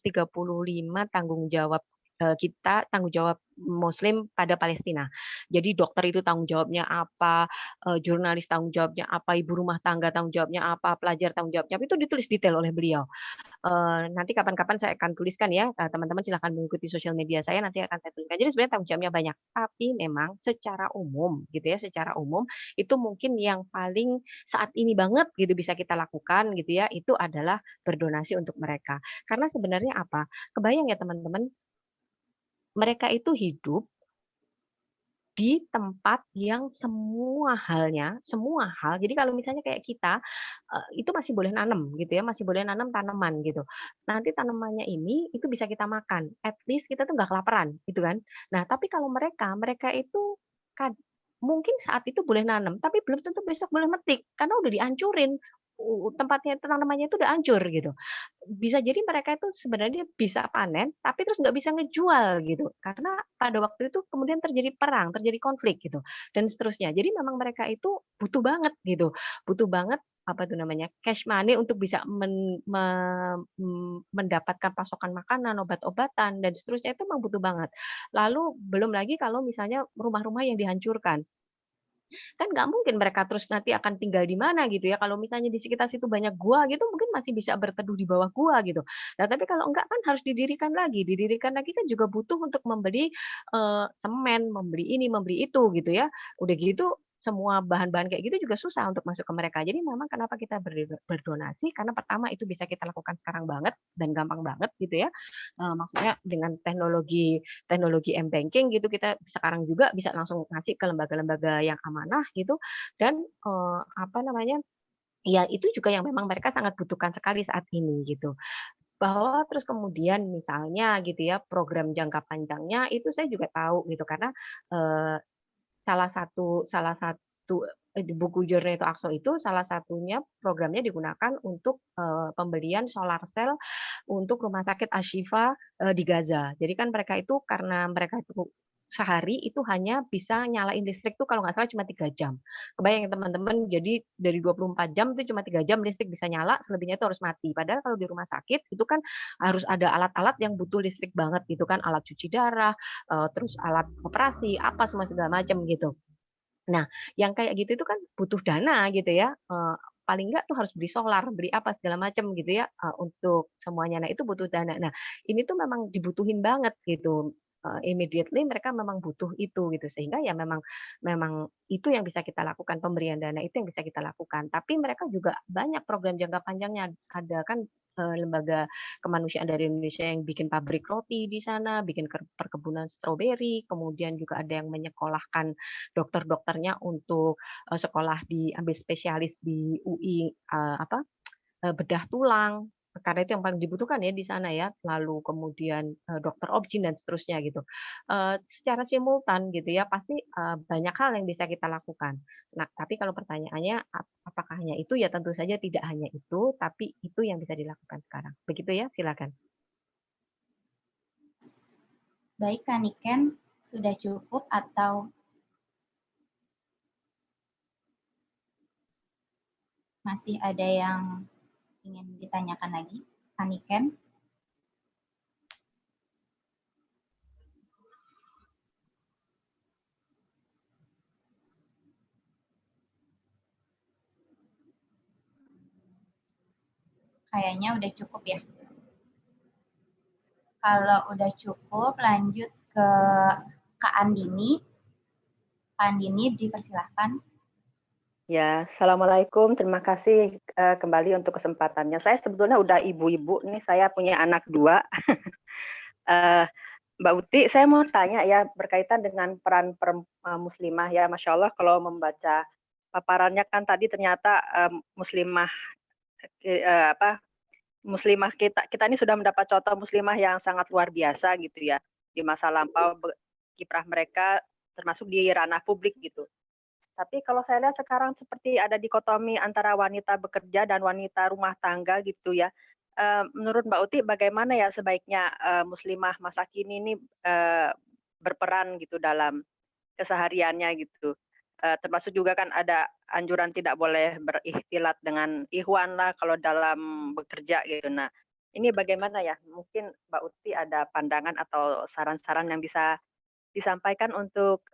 tanggung jawab kita, tanggung jawab Muslim pada Palestina. Jadi dokter itu tanggung jawabnya apa, jurnalis tanggung jawabnya apa, ibu rumah tangga tanggung jawabnya apa, pelajar tanggung jawabnya apa, itu ditulis detail oleh beliau. Nanti kapan-kapan saya akan tuliskan ya, teman-teman silahkan mengikuti sosial media saya, nanti akan saya tuliskan. Jadi sebenarnya tanggung jawabnya banyak, tapi memang secara umum gitu ya, secara umum itu mungkin yang paling saat ini banget gitu bisa kita lakukan gitu ya, itu adalah berdonasi untuk mereka. Karena sebenarnya apa, kebayang ya teman-teman, mereka itu hidup di tempat yang semua hal, jadi kalau misalnya kayak kita, itu masih boleh nanam gitu ya, masih boleh nanam tanaman gitu. Nanti tanamannya ini, itu bisa kita makan, at least kita tuh nggak kelaparan gitu kan. Nah, tapi kalau mereka itu kad mungkin saat itu boleh nanam, tapi belum tentu besok boleh metik, karena udah dihancurin, tempatnya tanamannya itu udah hancur gitu. Bisa jadi mereka itu sebenarnya bisa panen, tapi terus nggak bisa ngejual gitu. Karena pada waktu itu kemudian terjadi perang, terjadi konflik gitu, dan seterusnya. Jadi memang mereka itu butuh banget gitu, butuh banget apa itu namanya, cash money untuk bisa mendapatkan pasokan makanan, obat-obatan, dan seterusnya itu memang butuh banget. Lalu belum lagi kalau misalnya rumah-rumah yang dihancurkan. Kan nggak mungkin mereka terus nanti akan tinggal di mana gitu ya, kalau misalnya di sekitar situ banyak gua gitu, mungkin masih bisa berteduh di bawah gua gitu. Nah, tapi kalau enggak kan harus didirikan lagi kan juga butuh untuk membeli, semen, membeli ini, membeli itu gitu ya. Udah gitu semua bahan-bahan kayak gitu juga susah untuk masuk ke mereka. Jadi memang kenapa kita berdonasi, karena pertama itu bisa kita lakukan sekarang banget dan gampang banget gitu ya, maksudnya dengan teknologi teknologi m-banking gitu, kita sekarang juga bisa langsung ngasih ke lembaga-lembaga yang amanah gitu, dan, apa namanya, ya itu juga yang memang mereka sangat butuhkan sekali saat ini gitu. Bahwa terus kemudian misalnya gitu ya, program jangka panjangnya itu saya juga tahu gitu karena, eee, salah satu, di buku Journey to Aqsa itu salah satunya programnya digunakan untuk, pembelian solar cell untuk rumah sakit Ashifa, di Gaza. Jadi kan mereka itu karena mereka itu sehari itu hanya bisa nyalain listrik tuh kalau nggak salah cuma 3 jam. Kebayang ya teman-teman, jadi dari 24 jam itu cuma 3 jam listrik bisa nyala, selebihnya itu harus mati. Padahal kalau di rumah sakit itu kan harus ada alat-alat yang butuh listrik banget gitu kan, alat cuci darah, terus alat operasi, apa semua segala macam gitu. Nah, yang kayak gitu itu kan butuh dana gitu ya, paling enggak tuh harus beli solar, beli apa segala macam gitu ya, untuk semuanya. Nah, itu butuh dana. Nah, ini tuh memang dibutuhin banget gitu. immediately mereka memang butuh itu gitu, sehingga ya memang memang itu yang bisa kita lakukan, pemberian dana itu yang bisa kita lakukan. Tapi mereka juga banyak program jangka panjangnya, ada kan, lembaga kemanusiaan dari Indonesia yang bikin pabrik roti di sana, bikin perkebunan stroberi, kemudian juga ada yang menyekolahkan dokter-dokternya untuk, sekolah ambil spesialis di UI, bedah tulang, karena itu yang paling dibutuhkan ya di sana ya, lalu kemudian, dokter obgyn dan seterusnya gitu. Secara simultan gitu ya, pasti, banyak hal yang bisa kita lakukan. Nah, tapi kalau pertanyaannya apakah hanya itu, ya tentu saja tidak hanya itu, tapi itu yang bisa dilakukan sekarang. Begitu ya, silakan. Baik, Kak Niken, sudah cukup atau masih ada yang ingin ditanyakan lagi, Kak Niken? Kayaknya udah cukup ya. Kalau udah cukup, lanjut ke Kak Andini. Kak Andini, dipersilahkan. Ya, Assalamualaikum. Terima kasih kembali untuk kesempatannya. Saya sebetulnya udah ibu-ibu nih, saya punya anak 2. Mbak Uti, saya mau tanya ya berkaitan dengan peran muslimah ya, Masya Allah kalau membaca paparannya kan tadi ternyata muslimah muslimah kita ini sudah mendapat contoh muslimah yang sangat luar biasa gitu ya di masa lampau, kiprah mereka termasuk di ranah publik gitu. Tapi kalau saya lihat sekarang seperti ada dikotomi antara wanita bekerja dan wanita rumah tangga gitu ya. Menurut Mbak Uti bagaimana ya sebaiknya muslimah masa kini ini berperan gitu dalam kesehariannya gitu. Termasuk juga kan ada anjuran tidak boleh berikhtilat dengan ikhwan lah kalau dalam bekerja gitu. Nah, ini bagaimana ya? Mungkin Mbak Uti ada pandangan atau saran-saran yang bisa disampaikan untuk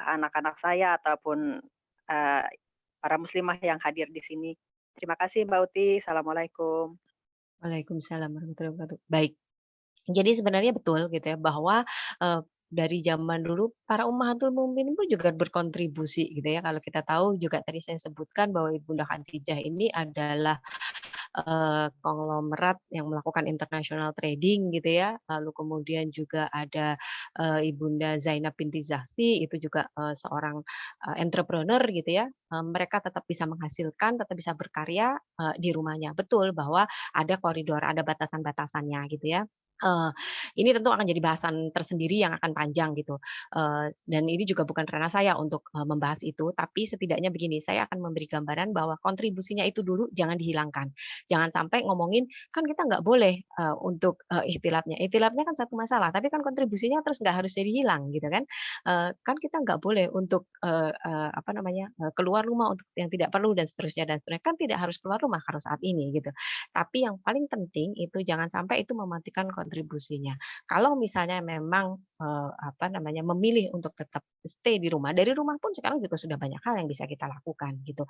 anak-anak saya ataupun para muslimah yang hadir di sini. Terima kasih Mbak Uti. Assalamualaikum. Waalaikumsalam warahmatullahi wabarakatuh. Baik. Jadi sebenarnya betul gitu ya bahwa, dari zaman dulu para ummahatul mukminin pun juga berkontribusi gitu ya. Kalau kita tahu juga tadi saya sebutkan bahwa Ibunda Khadijah ini adalah, konglomerat yang melakukan international trading gitu ya. Lalu kemudian juga ada, Ibunda Zainab binti Jahsy itu juga, seorang, entrepreneur gitu ya. Mereka tetap bisa menghasilkan, tetap bisa berkarya, di rumahnya. Betul bahwa ada koridor, ada batasan-batasannya gitu ya. Eee, ini tentu akan jadi bahasan tersendiri yang akan panjang gitu, dan ini juga bukan ranah saya untuk, membahas itu, tapi setidaknya begini, saya akan memberi gambaran bahwa kontribusinya itu dulu jangan dihilangkan. Jangan sampai ngomongin, "Kan kita nggak boleh, untuk, ikhtilatnya." Ikhtilatnya kan satu masalah, tapi kan kontribusinya terus nggak harus jadi hilang gitu kan. Kan kita nggak boleh untuk, apa namanya, keluar rumah untuk yang tidak perlu dan seterusnya dan seterusnya, kan tidak harus keluar rumah kalau saat ini gitu. Tapi yang paling penting itu jangan sampai itu mematikan kontribusinya. Kalau misalnya memang, apa namanya, memilih untuk tetap stay di rumah, dari rumah pun sekarang juga sudah banyak hal yang bisa kita lakukan gitu.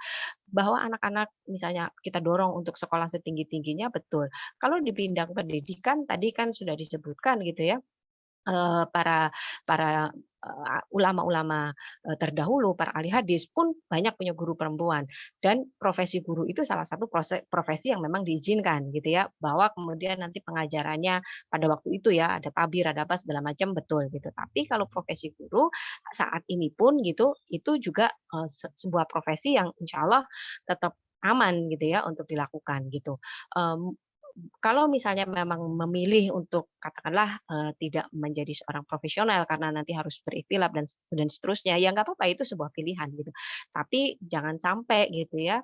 Bahwa anak-anak misalnya kita dorong untuk sekolah setinggi-tingginya betul. Kalau di bidang pendidikan tadi kan sudah disebutkan gitu ya, para para, ulama-ulama, terdahulu, para ahli hadis pun banyak punya guru perempuan dan profesi guru itu salah satu profesi yang memang diizinkan gitu ya, bahwa kemudian nanti pengajarannya pada waktu itu ya ada tabir, ada apa segala macam betul gitu. Tapi kalau profesi guru saat ini pun gitu, itu juga, sebuah profesi yang insya Allah tetap aman gitu ya untuk dilakukan gitu. Mmm, kalau misalnya memang memilih untuk katakanlah, tidak menjadi seorang profesional karena nanti harus berikhtilaf dan seterusnya, ya nggak apa-apa itu sebuah pilihan gitu. Tapi jangan sampai gitu ya,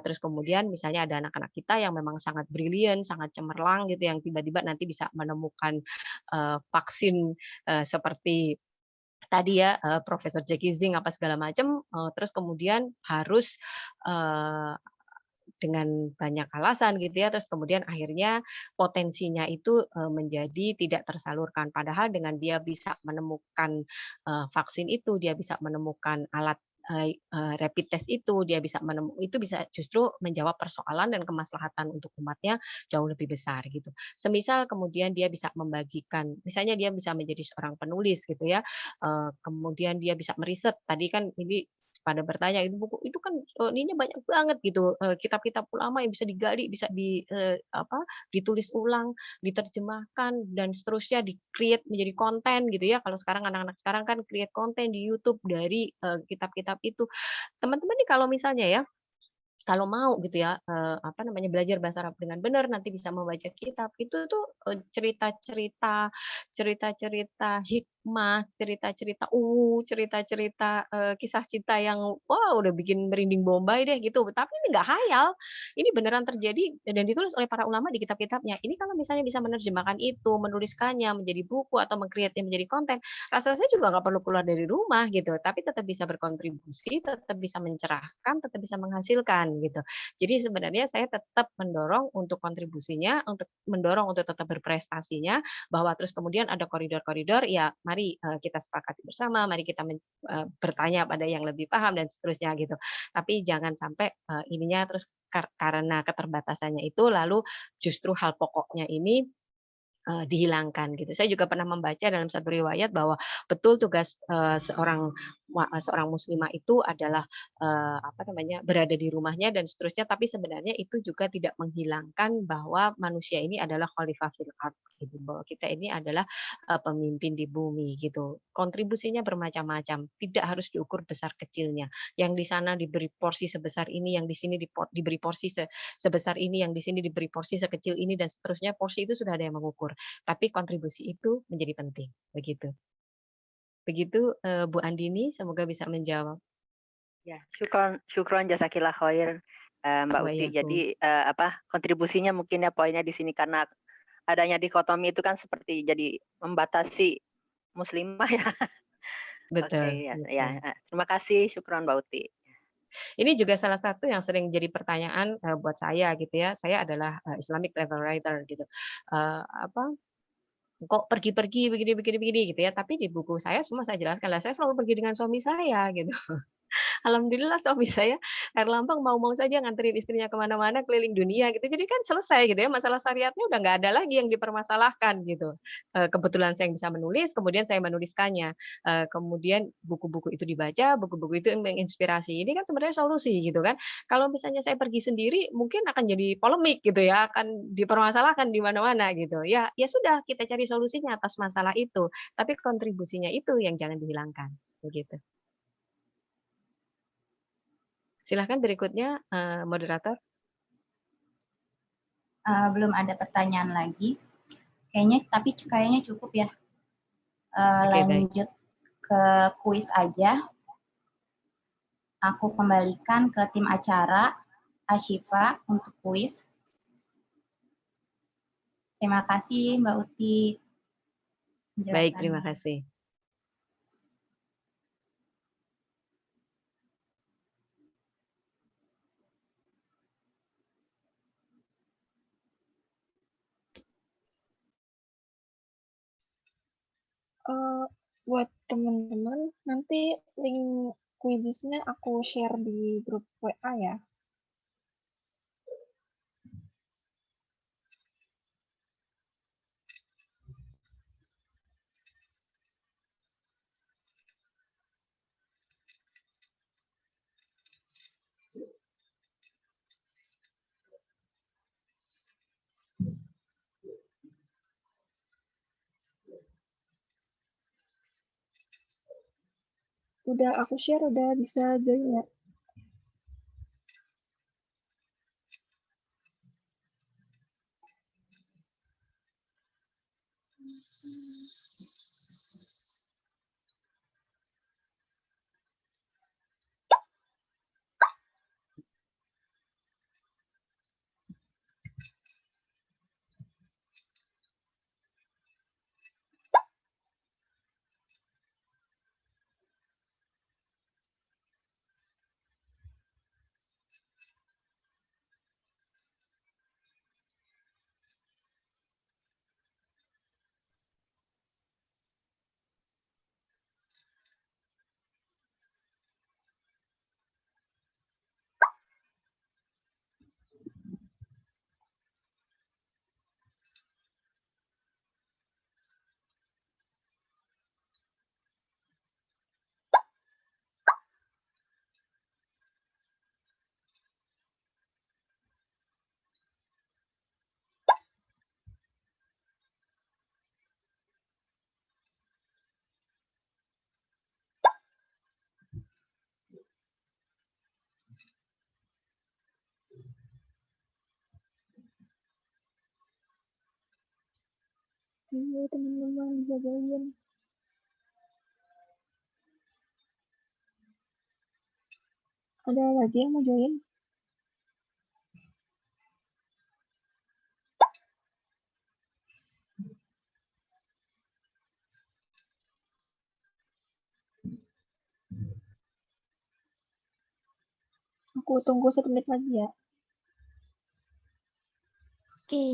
terus kemudian misalnya ada anak-anak kita yang memang sangat brilian, sangat cemerlang gitu, yang tiba-tiba nanti bisa menemukan, vaksin, seperti tadi ya, Profesor Jackie Zing apa segala macam, terus kemudian harus, eee dengan banyak alasan gitu ya, terus kemudian akhirnya potensinya itu, menjadi tidak tersalurkan. Padahal dengan dia bisa menemukan, vaksin itu, dia bisa menemukan alat rapid test itu, dia bisa itu bisa justru menjawab persoalan dan kemaslahatan untuk umatnya jauh lebih besar gitu. Semisal kemudian dia bisa membagikan, misalnya dia bisa menjadi seorang penulis gitu ya, kemudian dia bisa meriset. Tadi kan ini pada bertanya itu buku itu kan ininya banyak banget gitu, kitab-kitab ulama yang bisa digali, bisa ditulis ulang, diterjemahkan dan seterusnya, di-create menjadi konten gitu ya. Kalau sekarang anak-anak sekarang kan create konten di YouTube dari kitab-kitab itu. Teman-teman nih kalau misalnya ya, kalau mau gitu ya, belajar bahasa Arab dengan benar, nanti bisa membaca kitab, itu tuh, cerita-cerita hikmah, cerita-cerita cerita-cerita, kisah cinta yang, wow, udah bikin merinding Bombay deh gitu. Tapi ini nggak hayal, ini beneran terjadi dan ditulis oleh para ulama di kitab-kitabnya. Ini kalau misalnya bisa menerjemahkan itu, menuliskannya menjadi buku atau meng-create-nya menjadi konten, rasa saya juga nggak perlu keluar dari rumah gitu, tapi tetap bisa berkontribusi, tetap bisa mencerahkan, tetap bisa menghasilkan gitu. Jadi sebenarnya saya tetap mendorong untuk kontribusinya, untuk mendorong untuk tetap berprestasinya, bahwa terus kemudian ada koridor-koridor, ya mari kita sepakati bersama, mari kita bertanya pada yang lebih paham dan seterusnya gitu. Tapi jangan sampai ininya terus karena keterbatasannya itu lalu justru hal pokoknya ini dihilangkan gitu. Saya juga pernah membaca dalam satu riwayat bahwa betul tugas seorang muslimah itu adalah berada di rumahnya dan seterusnya, tapi sebenarnya itu juga tidak menghilangkan bahwa manusia ini adalah khalifah fil ard gitu, bahwa kita ini adalah pemimpin di bumi gitu. Kontribusinya bermacam-macam, tidak harus diukur besar kecilnya. Yang di sana diberi porsi sebesar ini, yang di sini diberi porsi sebesar ini, yang di sini diberi porsi sekecil ini dan seterusnya, porsi itu sudah ada yang mengukur. Tapi kontribusi itu menjadi penting, begitu. Begitu, Bu Andini, semoga bisa menjawab. Ya, syukron jazakillah khair, Mbak Wa Uti. iyyakum. Jadi kontribusinya mungkin ya poinnya di sini karena adanya dikotomi itu kan seperti jadi membatasi muslimah ya. Oke, Betul, ya, ya. betul. Terima kasih, syukron Mbak Uti. Ini juga salah satu yang sering jadi pertanyaan, buat saya gitu ya. Saya adalah, Islamic travel writer gitu. Eee, apa, kok pergi-pergi begini begini begini gitu ya, tapi di buku saya semua saya jelaskan, lah saya selalu pergi dengan suami saya gitu. Alhamdulillah suami saya Erlambang mau-mau saja nganterin istrinya ke mana-mana keliling dunia gitu. Jadi kan selesai gitu ya, masalah syariatnya udah nggak ada lagi yang dipermasalahkan gitu. Kebetulan saya yang bisa menulis, kemudian saya menuliskannya. Kemudian buku-buku itu dibaca, buku-buku itu yang menginspirasi. Ini kan sebenarnya solusi gitu kan. Kalau misalnya saya pergi sendiri mungkin akan jadi polemik gitu ya, akan dipermasalahkan di mana-mana gitu. Ya ya sudah kita cari solusinya atas masalah itu, tapi kontribusinya itu yang jangan dihilangkan, begitu. Silahkan berikutnya, moderator. Belum ada pertanyaan lagi. Kayaknya cukup ya. Oke, baik. Lanjut ke kuis aja. Aku kembalikan ke tim acara Ashifa untuk kuis. Terima kasih Mbak Uti Baik, terima penjelasannya. kasih. Buat teman-teman, nanti link quiznya aku share di grup WA ya. Udah aku share, udah bisa join ya. Iya, teman-teman jagain. Ada lagi yang mau join? Aku tunggu 1 menit lagi ya. Oke.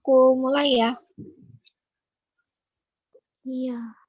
Aku mulai ya. Iya.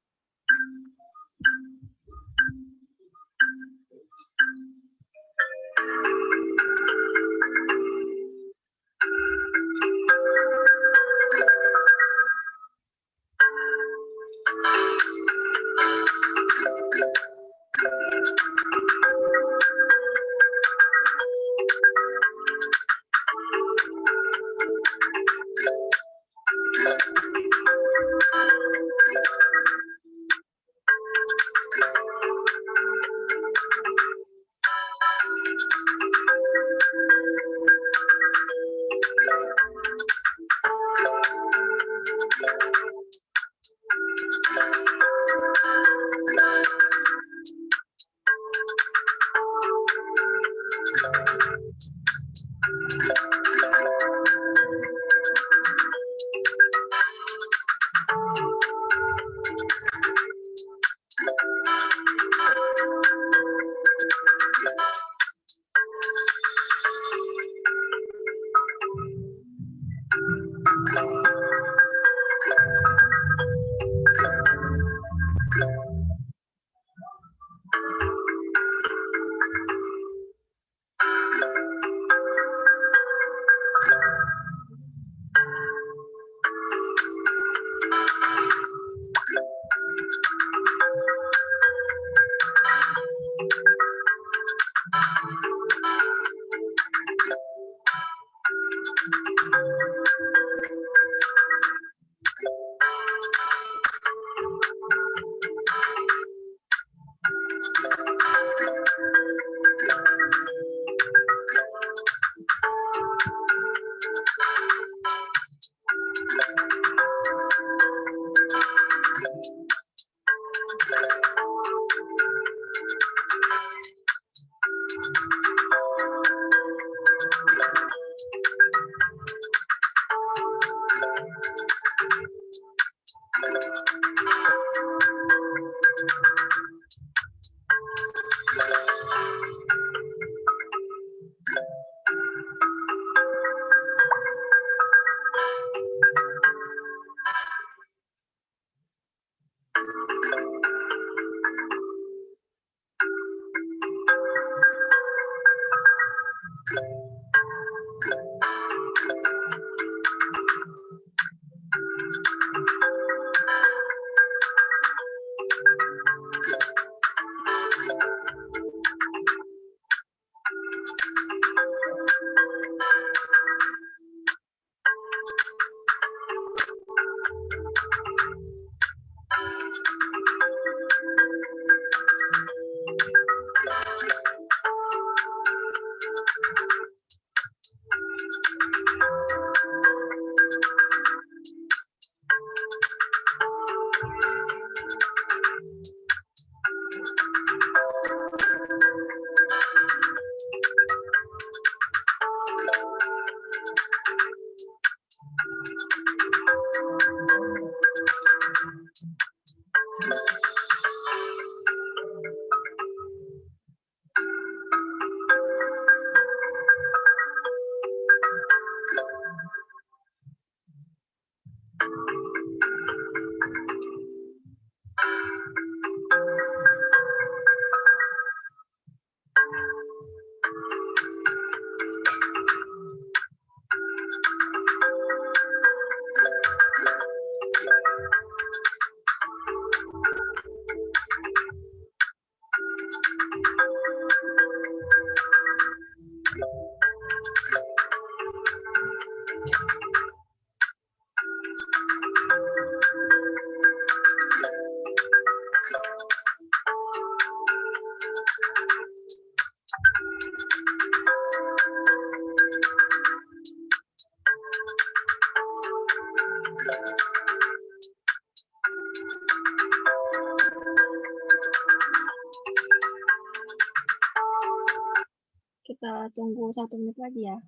kita tunggu 1 menit lagi ya.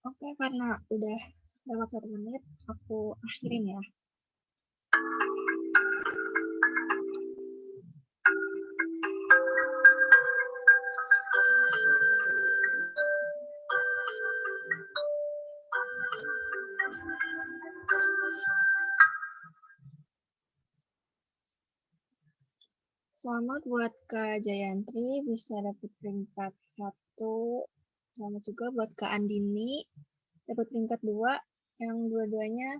Oke, karena udah lewat 1 menit, aku akhirin ya. Selamat buat Kak Jayantri, bisa dapat peringkat 1. Selamat juga buat Kak Andini, dapat peringkat 2, yang dua-duanya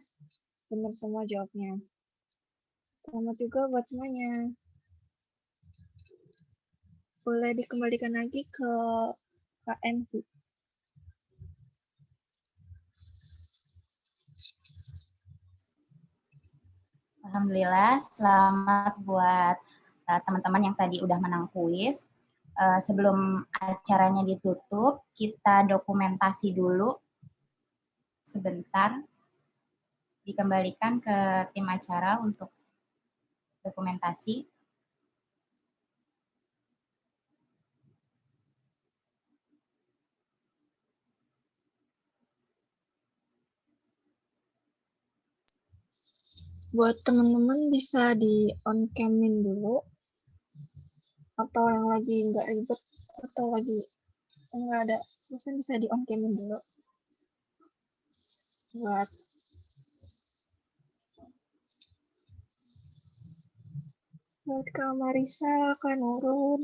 benar semua jawabnya. Selamat juga buat semuanya. Boleh dikembalikan lagi ke Kak MC. Alhamdulillah, selamat buat teman-teman yang tadi udah menang kuis. Sebelum acaranya ditutup, kita dokumentasi dulu sebentar. Dikembalikan ke tim acara untuk dokumentasi. Buat teman-teman bisa di on cam-in dulu, atau yang lagi nggak ribet, atau lagi nggak ada bosan bisa di on cam-in dulu. Buat Kak Marisa, Kak Nurun,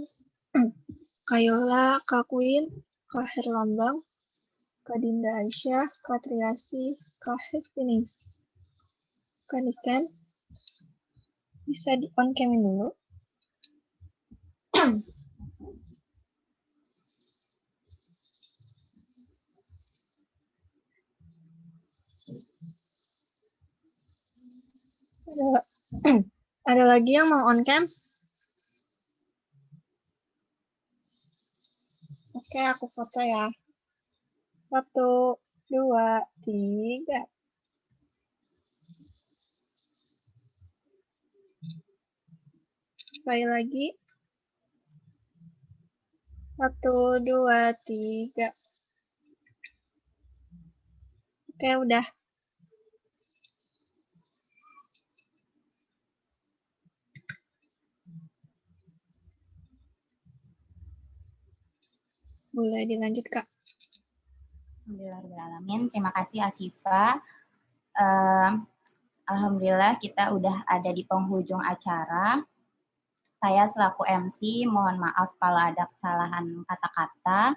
Kak Yola, Kak Queen, Kak Herlambang, Kak Dinda Aisyah, Kak Triasi, Kak Hestinis, Kak Niken, bisa di on cam-in dulu. Ada lagi yang mau on cam? Oke, aku foto ya. 1, 2, 3. Sekali lagi. 1, 2, 3. Oke, udah. Boleh dilanjut, Kak. Alhamdulillahirrahmanirrahim. Terima kasih Asifa. Alhamdulillah kita udah ada di penghujung acara. Saya selaku MC mohon maaf kalau ada kesalahan kata-kata.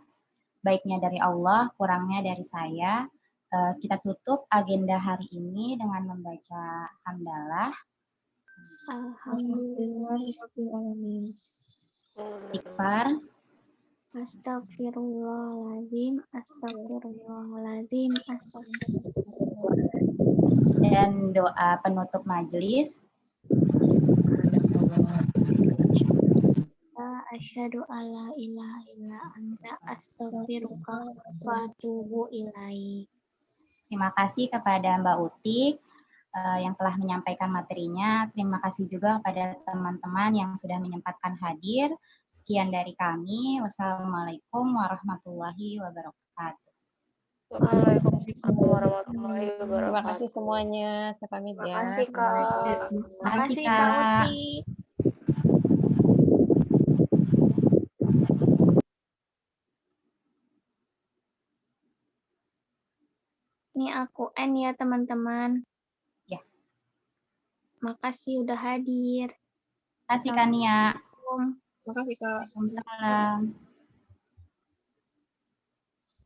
Baiknya dari Allah, kurangnya dari saya. Kita tutup agenda hari ini dengan membaca hamdalah. Alhamdulillahirrahmanirrahim. Istighfar. Astagfirullahaladzim, astagfirullahaladzim, Dan doa penutup majelis. Asyhadu alla ilaha illa anta astaghfiruka wa atubu ilaik. Terima kasih kepada Mbak Utik yang telah menyampaikan materinya. Terima kasih juga kepada teman-teman yang sudah menyempatkan hadir. Sekian dari kami. Wassalamualaikum warahmatullahi wabarakatuh. Waalaikumsalam warahmatullahi Terima kasih wabarakatuh. semuanya. Saya pamit ya. Makasih Kak. Assalamualaikum. Makasih Kak. Kak Uti. Ini aku end ya teman-teman. Ya. Makasih udah hadir. Terima kasih Kak Nia. Makasih Kak. Waalaikumsalam.